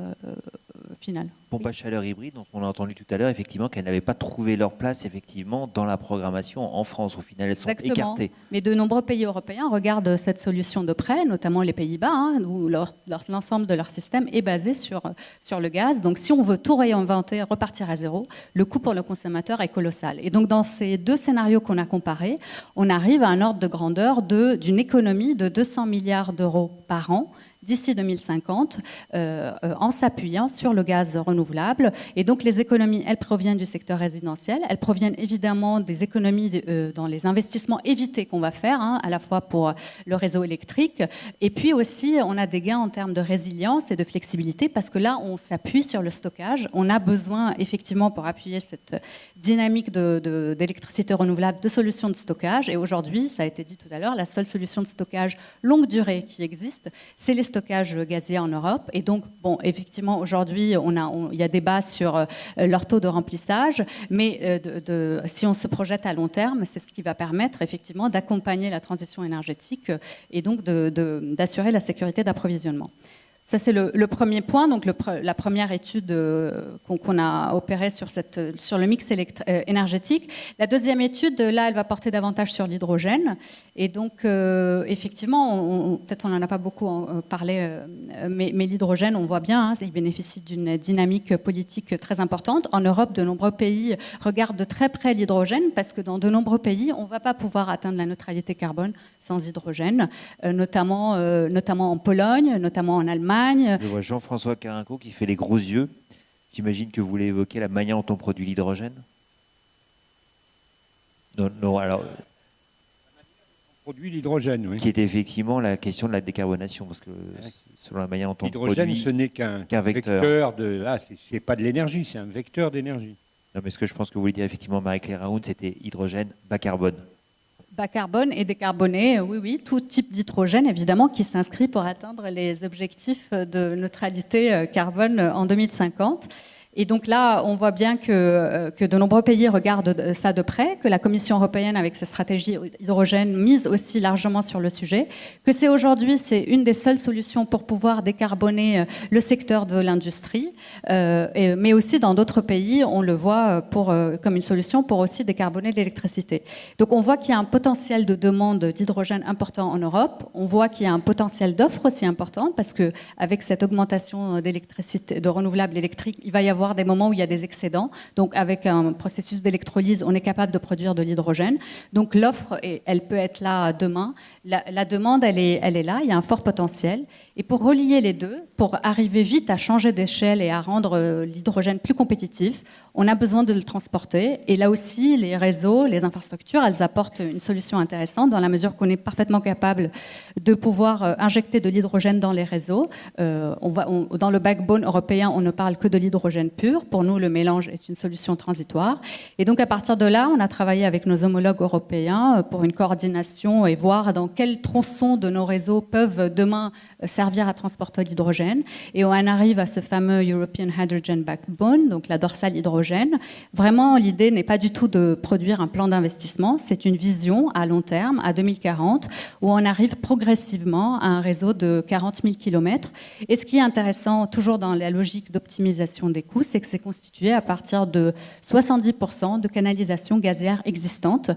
finale. Pompe à chaleur hybride, dont on a entendu tout à l'heure, effectivement, qu'elles n'avaient pas trouvé leur place, effectivement, dans la programmation en France. Au final, elles sont écartées. Mais de nombreux pays européens regardent cette solution de près, notamment les Pays-Bas, où l'ensemble de leur système est basé sur le gaz. Donc, si on veut tout réinventer, repartir à zéro, le coût pour le consommateur est colossal. Et donc, dans ces deux scénarios qu'on a comparés, on arrive à un ordre de grandeur d'une économie de 200 milliards d'euros par an d'ici 2050, en s'appuyant sur le gaz renouvelable. Et donc les économies, elles proviennent du secteur résidentiel, elles proviennent évidemment des économies dans les investissements évités qu'on va faire, à la fois pour le réseau électrique, et puis aussi on a des gains en termes de résilience et de flexibilité, parce que là on s'appuie sur le stockage. On a besoin effectivement, pour appuyer cette dynamique d'électricité renouvelable, de solutions de stockage. Et aujourd'hui, ça a été dit tout à l'heure, la seule solution de stockage longue durée qui existe, c'est les stockages gaziers en Europe. Et donc, bon, effectivement, aujourd'hui, il y a débat sur leur taux de remplissage, mais si on se projette à long terme, c'est ce qui va permettre effectivement d'accompagner la transition énergétique et donc d'assurer la sécurité d'approvisionnement. Ça, c'est le premier point, donc la première étude qu'on a opérée sur le mix énergétique. La deuxième étude, là, elle va porter davantage sur l'hydrogène. Et donc, effectivement, peut-être on n'en a pas beaucoup parlé, mais l'hydrogène, on voit bien, il bénéficie d'une dynamique politique très importante. En Europe, de nombreux pays regardent de très près l'hydrogène, parce que dans de nombreux pays, on ne va pas pouvoir atteindre la neutralité carbone sans hydrogène, notamment en Pologne, notamment en Allemagne. Je vois Jean-François Carinco qui fait les gros yeux. J'imagine que vous voulez évoquer la manière dont on produit l'hydrogène. Non, alors... On produit l'hydrogène, oui. Qui était effectivement la question de la décarbonation, parce que selon la manière dont on produit... L'hydrogène, ce n'est qu'un vecteur de... Là, c'est pas de l'énergie, c'est un vecteur d'énergie. Non, mais ce que je pense que vous voulez dire effectivement, Marie-Claire Raoun, c'était hydrogène bas carbone. Bas carbone et décarboné, oui, tout type d'hydrogène, évidemment, qui s'inscrit pour atteindre les objectifs de neutralité carbone en 2050. Et donc là, on voit bien que de nombreux pays regardent ça de près, que la Commission européenne, avec sa stratégie hydrogène, mise aussi largement sur le sujet, que aujourd'hui, c'est une des seules solutions pour pouvoir décarboner le secteur de l'industrie, mais aussi dans d'autres pays, on le voit comme une solution pour aussi décarboner l'électricité. Donc on voit qu'il y a un potentiel de demande d'hydrogène important en Europe, on voit qu'il y a un potentiel d'offre aussi important, parce qu'avec cette augmentation d'électricité, de renouvelables électriques, il va y avoir des moments où il y a des excédents. Donc, avec un processus d'électrolyse, on est capable de produire de l'hydrogène. Donc, l'offre, elle peut être là demain. La demande, elle est là. Il y a un fort potentiel. Et pour relier les deux, pour arriver vite à changer d'échelle et à rendre l'hydrogène plus compétitif, on a besoin de le transporter. Et là aussi, les réseaux, les infrastructures, elles apportent une solution intéressante dans la mesure qu'on est parfaitement capable de pouvoir injecter de l'hydrogène dans les réseaux. Dans le backbone européen, on ne parle que de l'hydrogène pur. Pour nous, le mélange est une solution transitoire. Et donc, à partir de là, on a travaillé avec nos homologues européens pour une coordination et voir dans quels tronçons de nos réseaux peuvent demain servir à transporter l'hydrogène. Et on arrive à ce fameux European Hydrogen Backbone, donc la dorsale hydrogène. Vraiment, l'idée n'est pas du tout de produire un plan d'investissement, c'est une vision à long terme, à 2040, où on arrive progressivement à un réseau de 40 000 km. Et ce qui est intéressant, toujours dans la logique d'optimisation des coûts, c'est que c'est constitué à partir de 70% de canalisations gazières existantes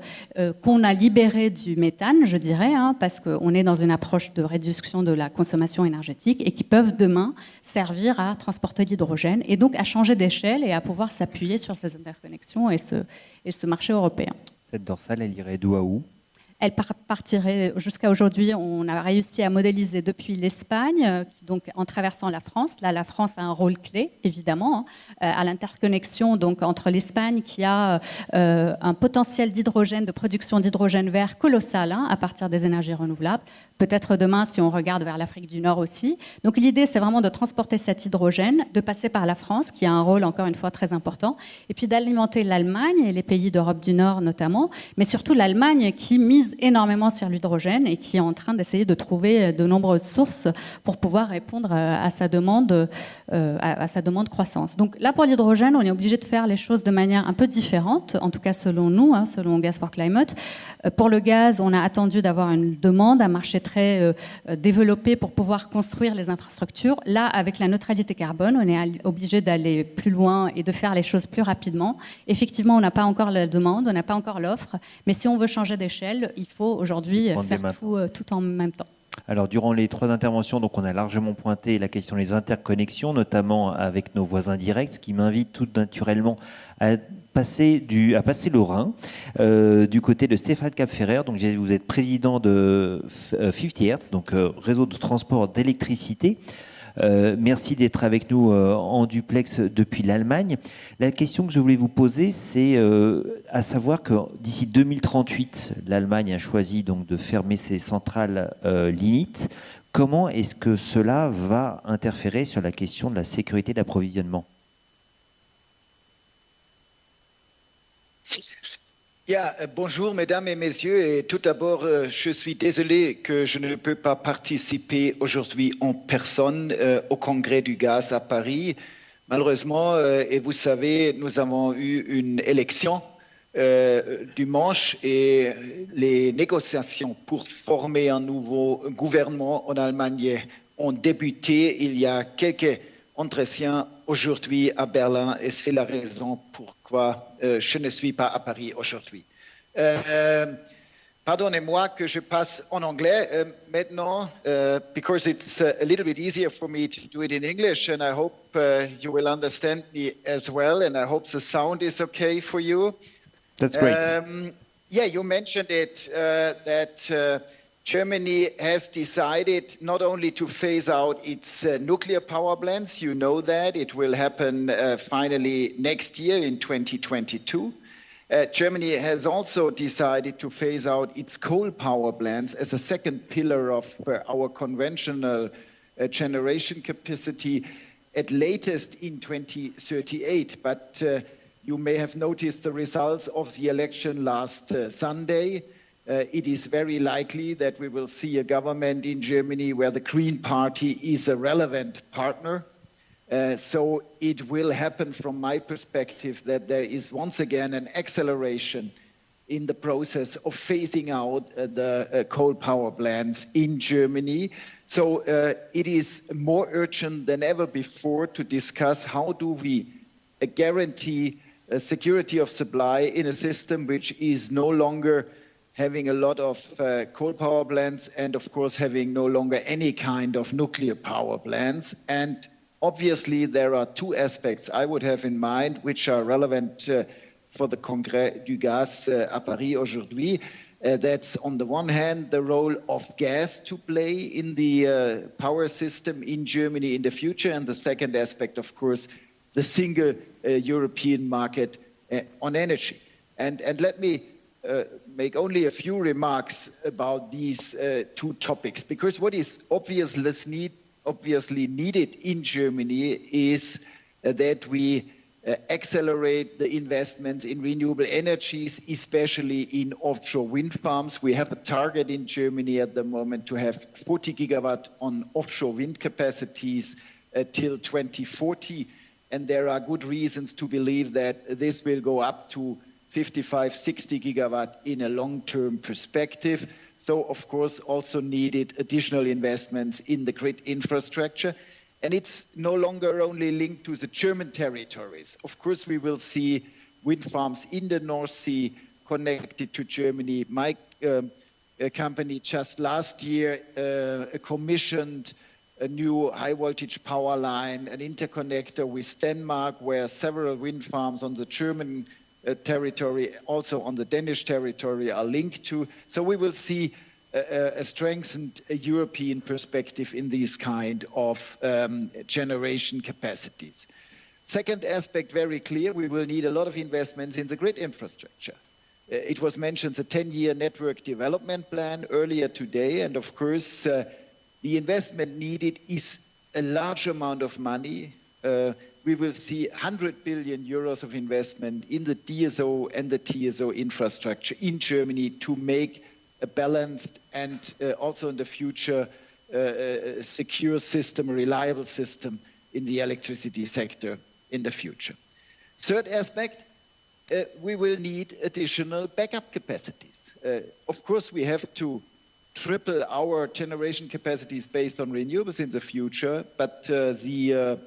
qu'on a libérées du méthane, je dirais, parce qu'on est dans une approche de réduction de la consommation énergétique et qui peuvent demain servir à transporter l'hydrogène et donc à changer d'échelle et à pouvoir s'appuyer sur ces interconnexions et ce marché européen. Cette dorsale, elle irait d'où à où ? Elle partirait jusqu'à aujourd'hui, on a réussi à modéliser depuis l'Espagne, donc en traversant la France. Là, la France a un rôle clé, évidemment, à l'interconnexion donc entre l'Espagne qui a un potentiel d'hydrogène, de production d'hydrogène vert colossal à partir des énergies renouvelables. Peut-être demain, si on regarde vers l'Afrique du Nord aussi. Donc l'idée, c'est vraiment de transporter cet hydrogène, de passer par la France, qui a un rôle encore une fois très important, et puis d'alimenter l'Allemagne et les pays d'Europe du Nord notamment, mais surtout l'Allemagne qui mise mise énormément sur l'hydrogène et qui est en train d'essayer de trouver de nombreuses sources pour pouvoir répondre à sa demande croissance. Donc là, pour l'hydrogène, on est obligé de faire les choses de manière un peu différente, en tout cas selon nous, selon Gas for Climate. Pour le gaz, on a attendu d'avoir une demande, un marché très développé pour pouvoir construire les infrastructures. Là, avec la neutralité carbone, on est obligé d'aller plus loin et de faire les choses plus rapidement. Effectivement, on n'a pas encore la demande, on n'a pas encore l'offre, mais si on veut changer d'échelle, il faut aujourd'hui faire tout en même temps. Alors, durant les 3 interventions, donc, on a largement pointé la question des interconnexions, notamment avec nos voisins directs, ce qui m'invite tout naturellement à passer le Rhin du côté de Stéphane Kapferer. Donc, vous êtes président de 50 Hertz, donc réseau de transport d'électricité. Merci d'être avec nous en duplex depuis l'Allemagne. La question que je voulais vous poser, c'est à savoir que d'ici 2038, l'Allemagne a choisi donc de fermer ses centrales lignites. Comment est-ce que cela va interférer sur la question de la sécurité d'approvisionnement ? Bonjour mesdames et messieurs, et tout d'abord je suis désolé que je ne peux pas participer aujourd'hui en personne au congrès du gaz à Paris. Malheureusement, et vous savez, nous avons eu une élection dimanche et les négociations pour former un nouveau gouvernement en Allemagne ont débuté il y a quelques entretiens aujourd'hui à Berlin et c'est la raison pourquoi je ne suis pas à Paris aujourd'hui. Pardonnez-moi que je passe en anglais maintenant, because it's a little bit easier for me to do it in English, and I hope you will understand me as well, and I hope the sound is okay for you. That's great. You mentioned it, that Germany has decided not only to phase out its nuclear power plants, you know that, it will happen finally next year in 2022. Germany has also decided to phase out its coal power plants as a second pillar of our conventional generation capacity at latest in 2038. But you may have noticed the results of the election last Sunday. It is very likely that we will see a government in Germany where the Green Party is a relevant partner. So it will happen from my perspective that there is once again an acceleration in the process of phasing out the coal power plants in Germany. So it is more urgent than ever before to discuss how do we guarantee security of supply in a system which is no longer having a lot of coal power plants and of course having no longer any kind of nuclear power plants. And obviously there are 2 aspects I would have in mind which are relevant for the Congrès du Gaz à Paris aujourd'hui. That's on the one hand the role of gas to play in the power system in Germany in the future, and the second aspect of course the single European market on energy. And let me make only a few remarks about these 2 topics, because what is obviously needed in Germany is that we accelerate the investments in renewable energies, especially in offshore wind farms. We have a target in Germany at the moment to have 40 gigawatt on offshore wind capacities till 2040, and there are good reasons to believe that this will go up to 55, 60 gigawatt in a long-term perspective. So, of course, also needed additional investments in the grid infrastructure. And it's no longer only linked to the German territories. Of course, we will see wind farms in the North Sea connected to Germany. My company just last year commissioned a new high-voltage power line, an interconnector with Denmark, where several wind farms on the German territory, also on the Danish territory, are linked to. So we will see a strengthened European perspective in these kind of generation capacities. Second aspect, very clear, we will need a lot of investments in the grid infrastructure. It was mentioned the 10-year network development plan earlier today, and of course the investment needed is a large amount of money. We will see 100 billion euros of investment in the DSO and the TSO infrastructure in Germany to make a balanced and also in the future secure system, reliable system in the electricity sector in the future. Third aspect, we will need additional backup capacities. Of course, we have to triple our generation capacities based on renewables in the future, but the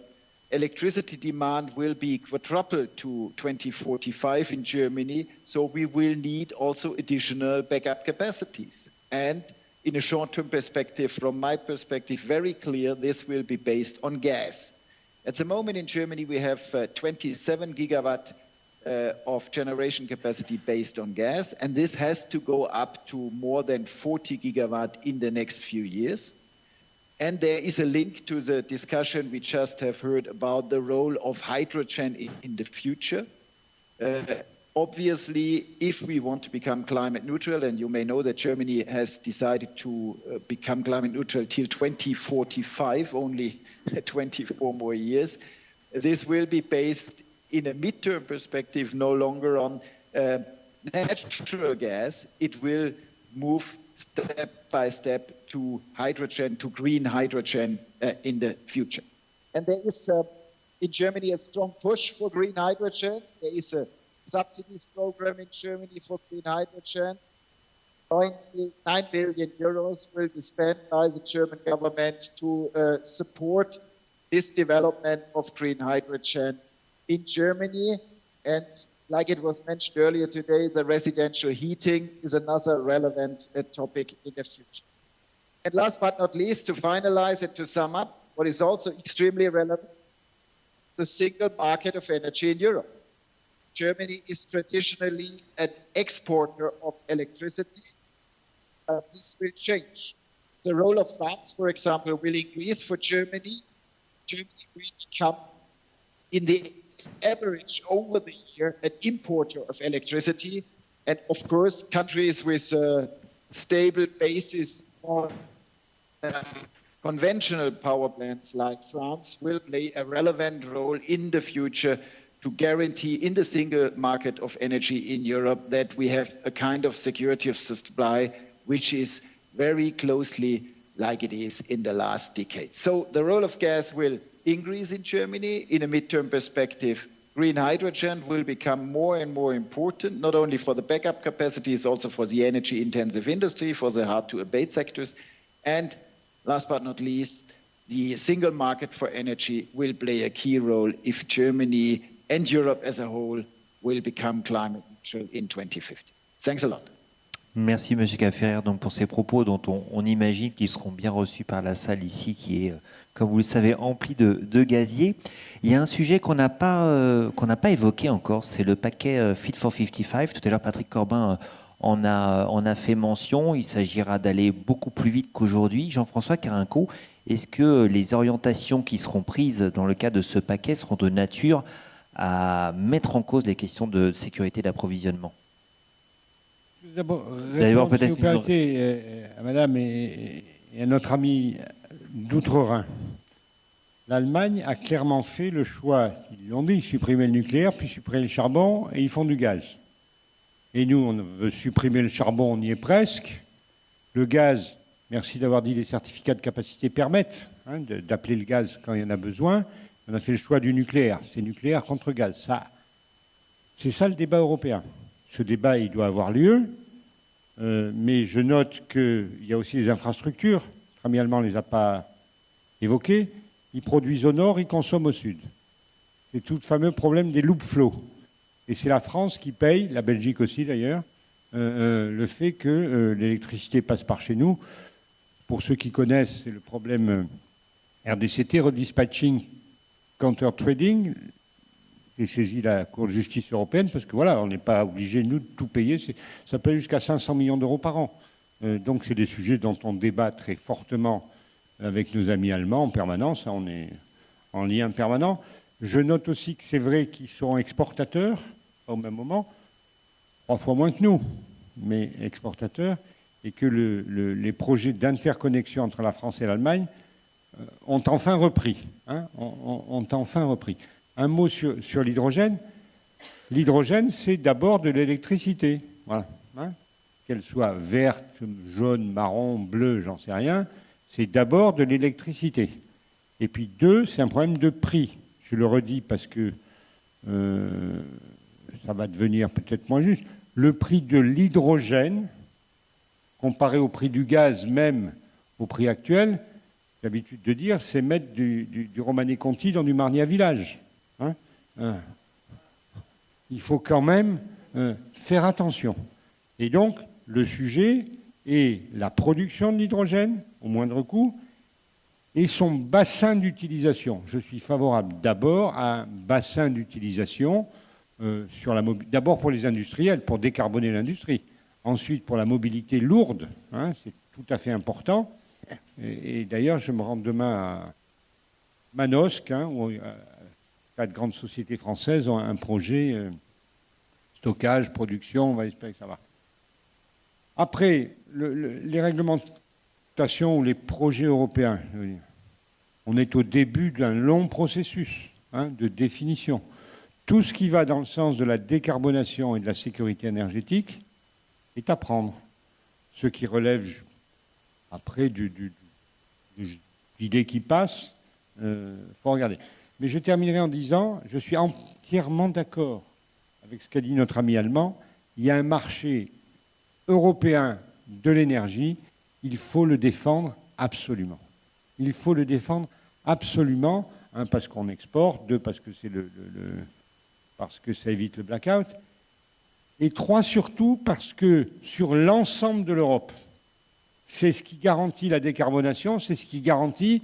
electricity demand will be quadrupled to 2045 in Germany, so we will need also additional backup capacities. And in a short-term perspective, from my perspective, very clear, this will be based on gas. At the moment in Germany, we have 27 gigawatt of generation capacity based on gas, and this has to go up to more than 40 gigawatt in the next few years. And there is a link to the discussion we just have heard about the role of hydrogen in the future. Obviously, if we want to become climate neutral, and you may know that Germany has decided to become climate neutral till 2045, only 24 more years, this will be based in a midterm perspective no longer on natural gas. It will move step by step to hydrogen, to green hydrogen in the future. And there is in Germany a strong push for green hydrogen. There is a subsidies program in Germany for green hydrogen. 9 billion euros will be spent by the German government to support this development of green hydrogen in Germany. And like it was mentioned earlier today, the residential heating is another relevant topic in the future. And last but not least, to finalize and to sum up, what is also extremely relevant, the single market of energy in Europe. Germany is traditionally an exporter of electricity. This will change. The role of France, for example, will increase for Germany. Germany will become, in the average over the year, an importer of electricity. And of course, countries with a stable basis on conventional power plants like France will play a relevant role in the future to guarantee in the single market of energy in Europe that we have a kind of security of supply which is very closely like it is in the last decade. So the role of gas will increase in Germany. In a midterm perspective, green hydrogen will become more and more important, not only for the backup capacities, also for the energy-intensive industry, for the hard-to-abate sectors. And last but not least, the single market for energy will play a key role if Germany and Europe as a whole will become climate neutral in 2050. Thanks a lot. Merci M. Cafferer donc pour ces propos dont on imagine qu'ils seront bien reçus par la salle ici qui est, comme vous le savez, emplie de gaziers. Il y a un sujet qu'on n'a pas évoqué encore, c'est le paquet Fit for 55. Tout à l'heure, Patrick Corbin en a fait mention. Il s'agira d'aller beaucoup plus vite qu'aujourd'hui. Jean-François Carinco, est-ce que les orientations qui seront prises dans le cadre de ce paquet seront de nature à mettre en cause les questions de sécurité d'approvisionnement? D'abord, répondre, si vous permettez, à Madame et à notre ami d'Outre-Rhin. L'Allemagne a clairement fait le choix, ils l'ont dit, supprimer le nucléaire, puis supprimer le charbon, et ils font du gaz. Et nous, on veut supprimer le charbon, on y est presque. Le gaz, merci d'avoir dit les certificats de capacité permettent d'appeler le gaz quand il y en a besoin. On a fait le choix du nucléaire. C'est nucléaire contre gaz. C'est ça le débat européen. Ce débat, il doit avoir lieu, mais je note qu'il y a aussi des infrastructures. Notre ami allemand ne les a pas évoquées. Ils produisent au nord, ils consomment au sud. C'est tout le fameux problème des loop flows. Et c'est la France qui paye, la Belgique aussi d'ailleurs, le fait que l'électricité passe par chez nous. Pour ceux qui connaissent, c'est le problème RDCT, Redispatching Counter Trading. J'ai saisi la Cour de justice européenne parce que voilà, on n'est pas obligé, nous, de tout payer. Ça peut aller jusqu'à 500 millions d'euros par an. Donc, c'est des sujets dont on débat très fortement avec nos amis allemands en permanence. On est en lien permanent. Je note aussi que c'est vrai qu'ils seront exportateurs au même moment, 3 fois moins que nous, mais exportateurs, et que les projets d'interconnexion entre la France et l'Allemagne ont enfin repris. Ont enfin repris. Un mot sur l'hydrogène. L'hydrogène, c'est d'abord de l'électricité. Voilà. qu'elle soit verte, jaune, marron, bleue, j'en sais rien, c'est d'abord de l'électricité. Et puis 2, c'est un problème de prix. Je le redis parce que ça va devenir peut-être moins juste. Le prix de l'hydrogène, comparé au prix du gaz, même au prix actuel, j'ai l'habitude de dire, c'est mettre du Romanée Conti dans du Marnia Village. Hein, il faut quand même faire attention. Et donc, le sujet est la production de l'hydrogène, au moindre coût, et son bassin d'utilisation. Je suis favorable d'abord à un bassin d'utilisation d'abord pour les industriels, pour décarboner l'industrie. Ensuite, pour la mobilité lourde, hein, c'est tout à fait important. Et d'ailleurs, je me rends demain à Manosque, hein, où 4 grandes sociétés françaises ont un projet stockage, production, on va espérer que ça va. Après, les réglementations ou les projets européens, on est au début d'un long processus de définition. Tout ce qui va dans le sens de la décarbonation et de la sécurité énergétique est à prendre. Ce qui relève après d'idées qui passent, faut regarder. Mais je terminerai en disant, je suis entièrement d'accord avec ce qu'a dit notre ami allemand, il y a un marché européen de l'énergie, il faut le défendre absolument. Il faut le défendre absolument, un, parce qu'on exporte, 2, parce que c'est parce que ça évite le blackout, et 3, surtout parce que sur l'ensemble de l'Europe, c'est ce qui garantit la décarbonation, c'est ce qui garantit,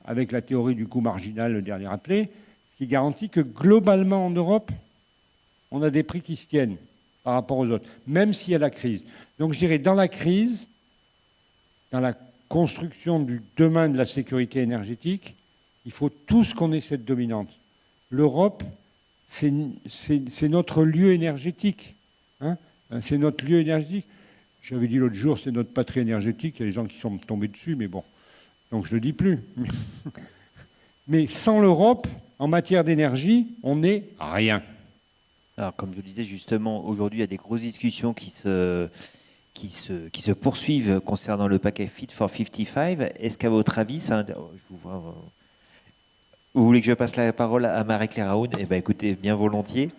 avec la théorie du coût marginal, le dernier appelé, ce qui garantit que globalement en Europe, on a des prix qui se tiennent par rapport aux autres, même s'il y a la crise. Donc je dirais, dans la crise, dans la construction du demain de la sécurité énergétique, il faut tous qu'on ait cette dominante. L'Europe, c'est notre lieu énergétique. Hein, c'est notre lieu énergétique. J'avais dit l'autre jour, c'est notre patrie énergétique. Il y a des gens qui sont tombés dessus, mais bon. Donc je ne le dis plus. Mais sans l'Europe, en matière d'énergie, on n'est rien. Alors, comme je le disais justement, aujourd'hui, il y a des grosses discussions qui se poursuivent concernant le paquet Fit for 55. Est-ce qu'à votre avis, je vous vois, vous voulez que je passe la parole à Marie-Claire Aoun? Eh bien, écoutez, bien volontiers.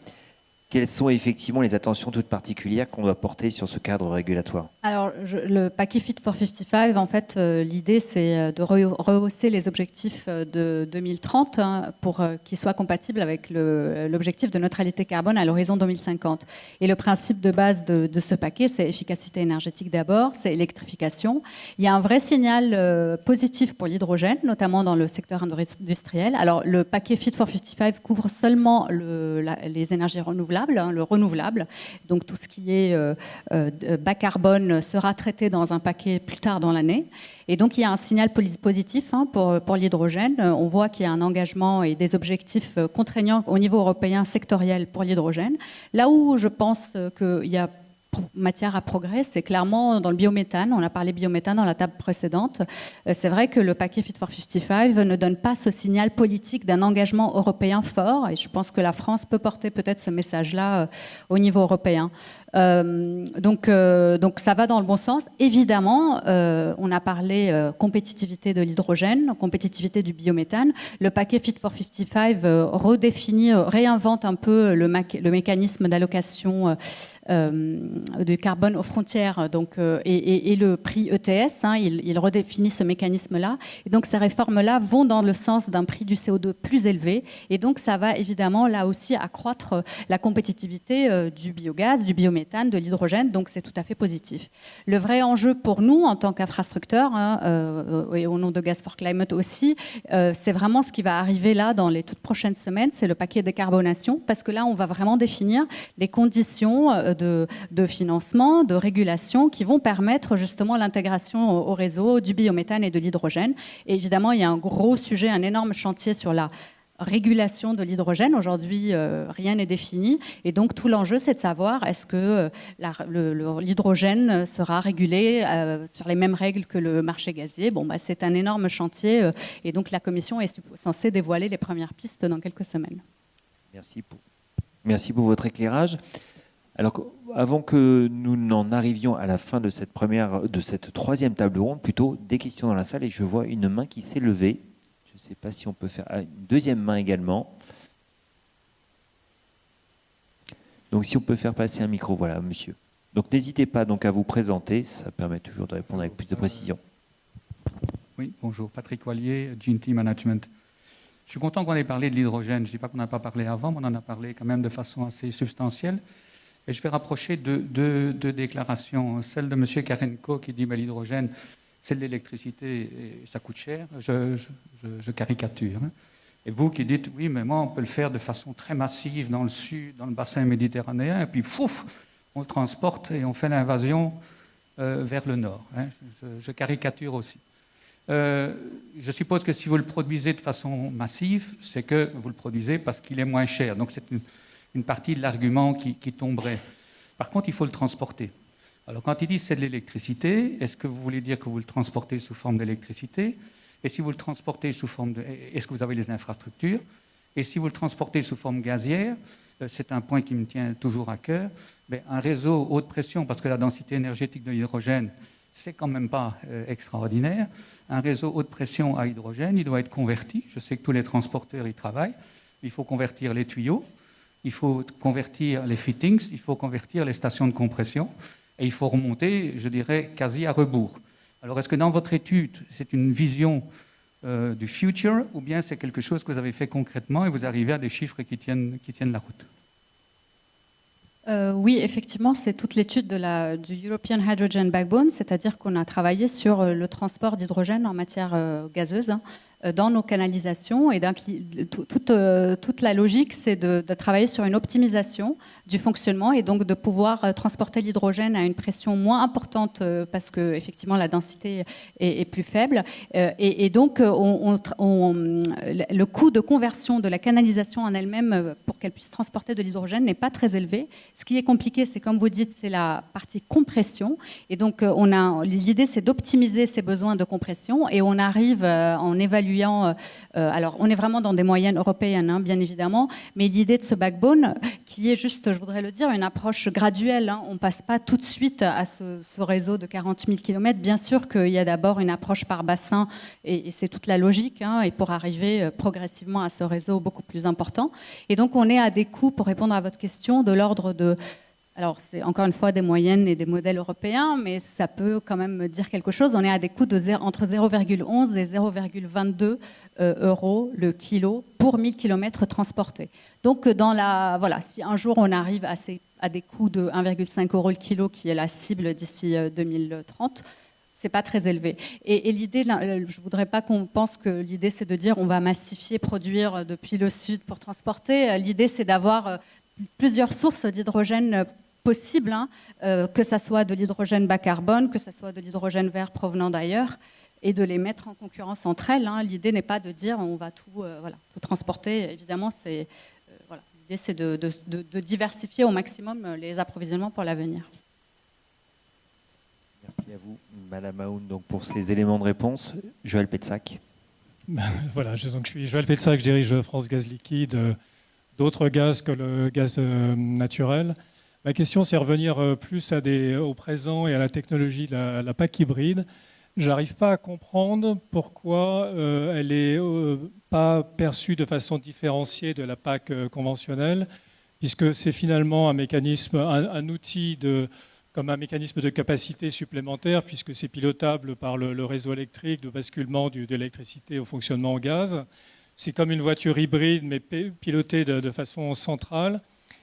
Quelles sont effectivement les attentions toutes particulières qu'on doit porter sur ce cadre régulatoire? Alors, le paquet Fit for 55, en fait, l'idée, c'est de rehausser les objectifs de 2030 pour qu'ils soient compatibles avec l'objectif de neutralité carbone à l'horizon 2050. Et le principe de base de ce paquet, c'est efficacité énergétique d'abord, c'est électrification. Il y a un vrai signal positif pour l'hydrogène, notamment dans le secteur industriel. Alors, le paquet Fit for 55 couvre seulement les énergies renouvelables, le renouvelable. Donc tout ce qui est bas carbone sera traité dans un paquet plus tard dans l'année. Et donc il y a un signal positif pour l'hydrogène. On voit qu'il y a un engagement et des objectifs contraignants au niveau européen sectoriel pour l'hydrogène. Là où je pense qu'il y a matière à progrès, c'est clairement dans le biométhane. On a parlé biométhane dans la table précédente. C'est vrai que le paquet Fit for 55 ne donne pas ce signal politique d'un engagement européen fort, et je pense que la France peut porter peut-être ce message-là au niveau européen. Donc ça va dans le bon sens. Évidemment, on a parlé compétitivité de l'hydrogène, compétitivité du biométhane. Le paquet Fit for 55 redéfinit, réinvente un peu le mécanisme d'allocation du carbone aux frontières, donc, et le prix ETS, il redéfinit ce mécanisme-là. Et donc ces réformes-là vont dans le sens d'un prix du CO2 plus élevé. Et donc ça va évidemment là aussi accroître la compétitivité du biogaz, du biométhane, de l'hydrogène. Donc c'est tout à fait positif. Le vrai enjeu pour nous en tant qu'infrastructeur, et au nom de Gas for Climate aussi, c'est vraiment ce qui va arriver là dans les toutes prochaines semaines, c'est le paquet décarbonation, parce que là on va vraiment définir les conditions de financement, de régulation qui vont permettre justement l'intégration au réseau du biométhane et de l'hydrogène. Et évidemment, il y a un gros sujet, un énorme chantier sur la régulation de l'hydrogène. Aujourd'hui, rien n'est défini. Et donc, tout l'enjeu, c'est de savoir est-ce que l'hydrogène sera régulé sur les mêmes règles que le marché gazier. Bon, c'est un énorme chantier. Et donc, la Commission est censée dévoiler les premières pistes dans quelques semaines. Merci pour votre éclairage. Alors, avant que nous n'en arrivions à la fin de cette troisième table ronde, plutôt des questions dans la salle, et je vois une main qui s'est levée. Je ne sais pas si on peut faire une deuxième main également. Donc, si on peut faire passer un micro, voilà, monsieur. Donc, n'hésitez pas donc à vous présenter, ça permet toujours de répondre avec plus de précision. Oui, bonjour, Patrick Wallier, GNT Management. Je suis content qu'on ait parlé de l'hydrogène. Je ne dis pas qu'on n'a pas parlé avant, mais on en a parlé quand même de façon assez substantielle. Et je vais rapprocher deux déclarations. Celle de M. Karenko qui dit que l'hydrogène, c'est de l'électricité et ça coûte cher. Je caricature. Et vous qui dites, oui, mais moi, on peut le faire de façon très massive dans le sud, dans le bassin méditerranéen, et puis, fouf, on le transporte et on fait l'invasion vers le nord. Je caricature aussi. Je suppose que si vous le produisez de façon massive, c'est que vous le produisez parce qu'il est moins cher. Donc c'est une partie de l'argument qui tomberait. Par contre, il faut le transporter. Alors quand il dit c'est de l'électricité, est-ce que vous voulez dire que vous le transportez sous forme d'électricité? Et si vous le transportez sous forme de... Est-ce que vous avez les infrastructures? Et si vous le transportez sous forme gazière, c'est un point qui me tient toujours à cœur, mais un réseau haute pression, parce que la densité énergétique de l'hydrogène, c'est quand même pas extraordinaire. Un réseau haute pression à hydrogène, il doit être converti. Je sais que tous les transporteurs y travaillent. Il faut convertir les tuyaux, il faut convertir les fittings, il faut convertir les stations de compression, et il faut remonter, je dirais, quasi à rebours. Alors, est-ce que dans votre étude, c'est une vision du future, ou bien c'est quelque chose que vous avez fait concrètement et vous arrivez à des chiffres qui tiennent la route? Oui, effectivement, c'est toute l'étude du European Hydrogen Backbone, c'est-à-dire qu'on a travaillé sur le transport d'hydrogène en matière gazeuse dans nos canalisations. Et toute la logique, c'est de travailler sur une optimisation du fonctionnement et donc de pouvoir transporter l'hydrogène à une pression moins importante parce que effectivement la densité est plus faible. Et donc, le coût de conversion de la canalisation en elle-même pour qu'elle puisse transporter de l'hydrogène n'est pas très élevé. Ce qui est compliqué, c'est comme vous dites, c'est la partie compression. Et donc, l'idée, c'est d'optimiser ces besoins de compression et on arrive en évaluant. Alors, on est vraiment dans des moyennes européennes, hein, bien évidemment, mais l'idée de ce backbone, qui est juste, je voudrais le dire, une approche graduelle. Hein. On ne passe pas tout de suite à ce réseau de 40 000 km. Bien sûr qu'il y a d'abord une approche par bassin, et c'est toute la logique, hein, et pour arriver progressivement à ce réseau beaucoup plus important. Et donc, on est à des coûts, pour répondre à votre question, de l'ordre de... Alors, c'est encore une fois des moyennes et des modèles européens, mais ça peut quand même me dire quelque chose. On est à des coûts entre 0,11 et 0,22 euros le kilo pour 1000 km transportés. Donc, voilà, si un jour on arrive à des coûts de 1,5 euros le kilo, qui est la cible d'ici 2030, c'est pas très élevé. Et l'idée, je voudrais pas qu'on pense que l'idée c'est de dire on va massifier, produire depuis le sud pour transporter. L'idée c'est d'avoir plusieurs sources d'hydrogène possibles, hein, que ça soit de l'hydrogène bas carbone, que ça soit de l'hydrogène vert provenant d'ailleurs, et de les mettre en concurrence entre elles. Hein. L'idée n'est pas de dire on va tout transporter. Évidemment, l'idée c'est de diversifier au maximum les approvisionnements pour l'avenir. Merci à vous, Madame Aoun, donc pour ces éléments de réponse. Joël Petsac. Voilà, je suis Joël Petsac, je dirige France Gaz Liquide, d'autres gaz que le gaz naturel. Ma question, c'est revenir plus au présent et à la technologie de la PAC hybride. Je n'arrive pas à comprendre pourquoi elle n'est pas perçue de façon différenciée de la PAC conventionnelle, puisque c'est finalement un mécanisme, un outil comme un mécanisme de capacité supplémentaire, puisque c'est pilotable par le réseau électrique de basculement de l'électricité au fonctionnement au gaz. C'est comme une voiture hybride, mais pilotée de façon centrale.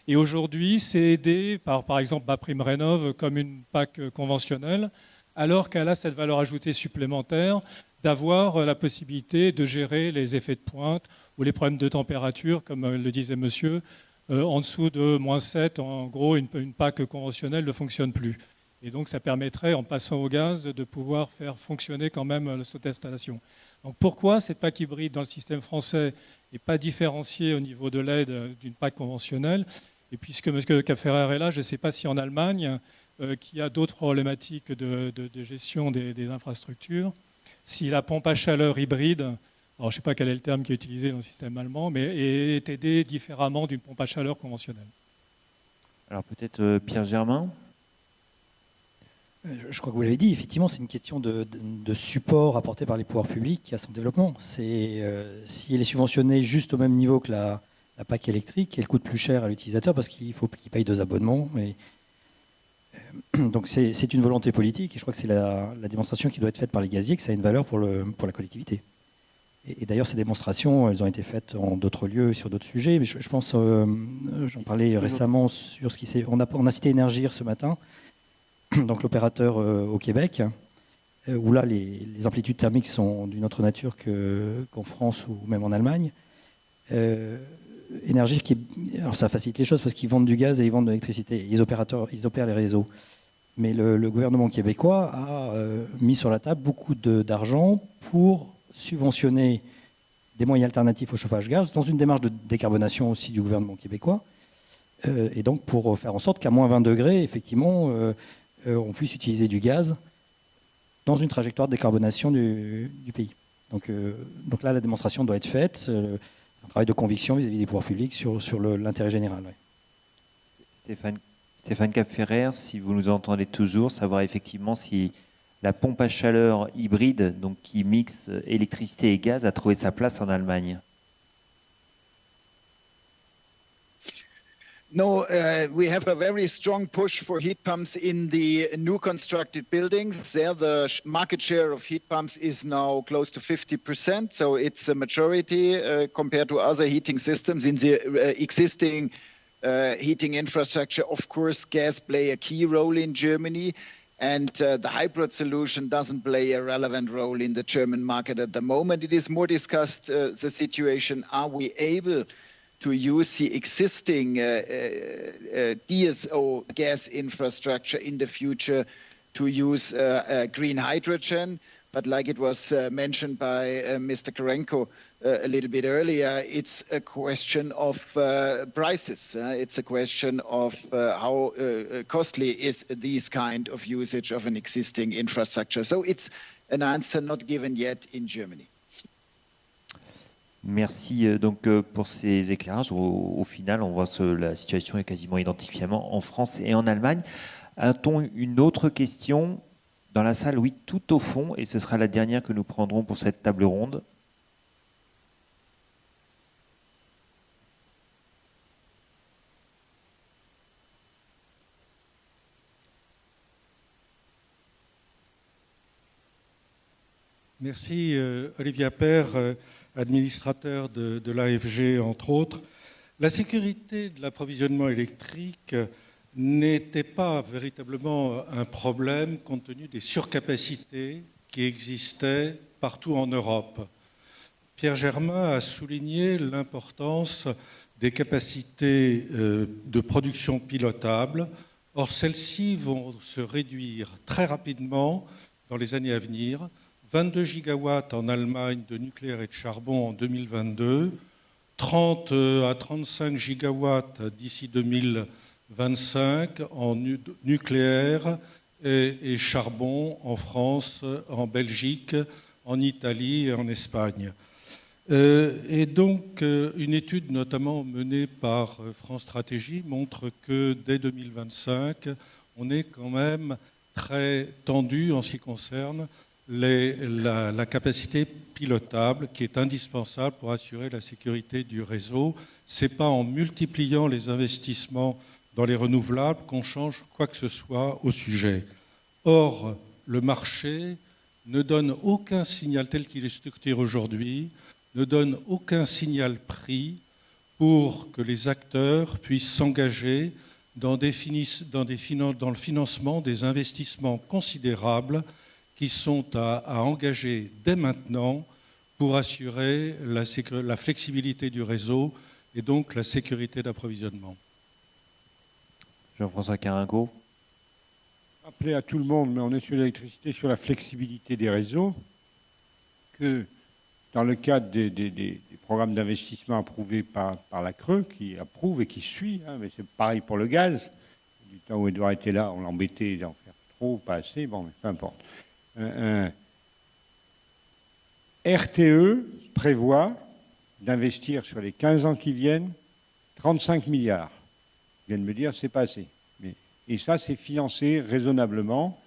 Et aujourd'hui, c'est aidé par exemple, MaPrimeRénov' comme une PAC conventionnelle, alors qu'elle a cette valeur ajoutée supplémentaire d'avoir la possibilité de gérer les effets de pointe ou les problèmes de température, comme le disait monsieur. En dessous de -7, en gros, une PAC conventionnelle ne fonctionne plus. Et donc, ça permettrait, en passant au gaz, de pouvoir faire fonctionner quand même cette installation. Donc, pourquoi cette PAC hybride dans le système français n'est pas différenciée au niveau de l'aide d'une PAC conventionnelle? Et puisque M. Kapferer est là, je ne sais pas si en Allemagne, qui a d'autres problématiques de gestion des infrastructures, si la pompe à chaleur hybride, alors je ne sais pas quel est le terme qui est utilisé dans le système allemand, mais est aidée différemment d'une pompe à chaleur conventionnelle. Alors peut-être Pierre Germain. Je crois que vous l'avez dit, effectivement, c'est une question de support apporté par les pouvoirs publics à son développement. Si elle est subventionnée juste au même niveau que la PAC électrique, elle coûte plus cher à l'utilisateur parce qu'il faut qu'il paye 2 abonnements. Donc c'est une volonté politique et je crois que c'est la démonstration qui doit être faite par les gaziers que ça a une valeur pour la collectivité. Et d'ailleurs, ces démonstrations, elles ont été faites en d'autres lieux, sur d'autres sujets. Mais je pense, j'en parlais récemment sur ce qui s'est... On a cité Énergir ce matin, donc l'opérateur au Québec, où là, les amplitudes thermiques sont d'une autre nature qu'en France ou même en Allemagne. Énergir, alors ça facilite les choses parce qu'ils vendent du gaz et ils vendent de l'électricité. Ils opèrent les réseaux. Mais le gouvernement québécois a mis sur la table beaucoup d'argent pour subventionner des moyens alternatifs au chauffage gaz dans une démarche de décarbonation aussi du gouvernement québécois. Et donc pour faire en sorte qu'à moins 20 degrés, effectivement, on puisse utiliser du gaz dans une trajectoire de décarbonation du pays. Donc là, la démonstration doit être faite. C'est un travail de conviction vis-à-vis des pouvoirs publics sur l'intérêt général. Ouais. Stéphane Capferrer, si vous nous entendez toujours, savoir effectivement si la pompe à chaleur hybride, donc qui mixe électricité et gaz, a trouvé sa place en Allemagne. No, we have a very strong push for heat pumps in the new constructed buildings. There, the market share of heat pumps is now close to 50%, so it's a majority compared to other heating systems. In the existing heating infrastructure, of course, gas play a key role in Germany, and the hybrid solution doesn't play a relevant role in the German market at the moment. It is more discussed, the situation, are we able to use the existing DSO gas infrastructure in the future to use green hydrogen. But like it was mentioned by Mr. Karenko a little bit earlier, it's a question of prices. It's a question of how costly is this kind of usage of an existing infrastructure. So it's an answer not given yet in Germany. Merci donc pour ces éclairages. Au final, on voit que la situation est quasiment identifiée en France et en Allemagne. A-t-on une autre question dans la salle? Oui, tout au fond, et ce sera la dernière que nous prendrons pour cette table ronde. Merci Olivier Appert, administrateur de l'AFG entre autres. La sécurité de l'approvisionnement électrique n'était pas véritablement un problème compte tenu des surcapacités qui existaient partout en Europe. Pierre Germain a souligné l'importance des capacités de production pilotables. Or, celles-ci vont se réduire très rapidement dans les années à venir. 22 gigawatts en Allemagne de nucléaire et de charbon en 2022, 30 à 35 gigawatts d'ici 2025 en nucléaire et charbon en France, en Belgique, en Italie et en Espagne. Et donc, une étude notamment menée par France Stratégie montre que dès 2025, on est quand même très tendu en ce qui concerne la capacité pilotable qui est indispensable pour assurer la sécurité du réseau. Ce n'est pas en multipliant les investissements dans les renouvelables qu'on change quoi que ce soit au sujet. Or, le marché ne donne aucun signal tel qu'il est structuré aujourd'hui, ne donne aucun signal prix pour que les acteurs puissent s'engager dans le financement des investissements considérables qui sont à engager dès maintenant pour assurer la flexibilité du réseau et donc la sécurité d'approvisionnement. Jean-François Carinco. Rappeler à tout le monde, mais on est sur l'électricité, sur la flexibilité des réseaux, que dans le cadre des programmes d'investissement approuvés par la CRE, qui approuve et qui suit, mais c'est pareil pour le gaz, du temps où Edouard était là, on l'embêtait d'en faire trop, pas assez, bon, mais peu importe. RTE prévoit d'investir sur les 15 ans qui viennent 35 milliards. vient de me dire c'est pas assez. Et ça, c'est financé raisonnablement.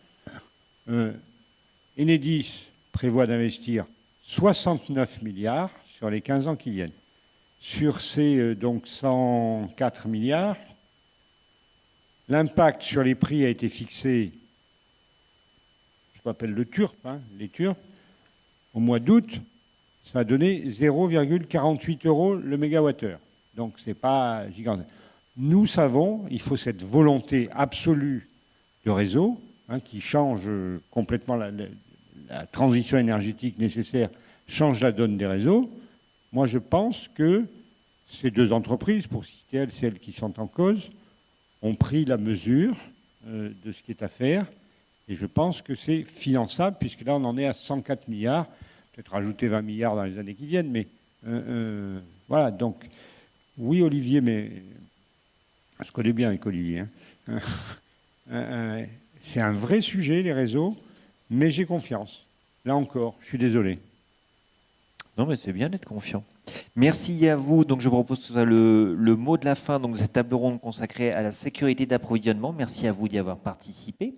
Enedis prévoit d'investir 69 milliards sur les 15 ans qui viennent. Sur ces donc 104 milliards, l'impact sur les prix a été fixé, ce qu'on appelle le TURP, les TURP, au mois d'août, ça a donné 0,48 € le mégawattheure. Donc ce n'est pas gigantesque. Nous savons, il faut cette volonté absolue de réseau qui change complètement la transition énergétique nécessaire, change la donne des réseaux. Moi, je pense que ces deux entreprises, pour citer celles qui sont en cause, ont pris la mesure de ce qui est à faire. Et je pense que c'est finançable, puisque là, on en est à 104 milliards. Peut-être rajouter 20 milliards dans les années qui viennent. Mais voilà, donc, oui, Olivier, mais je connais bien avec Olivier. C'est un vrai sujet, les réseaux, mais j'ai confiance. Là encore, je suis désolé. Non, mais c'est bien d'être confiant. Merci à vous. Donc, je propose le mot de la fin donc, de cette table ronde consacrée à la sécurité d'approvisionnement. Merci à vous d'y avoir participé.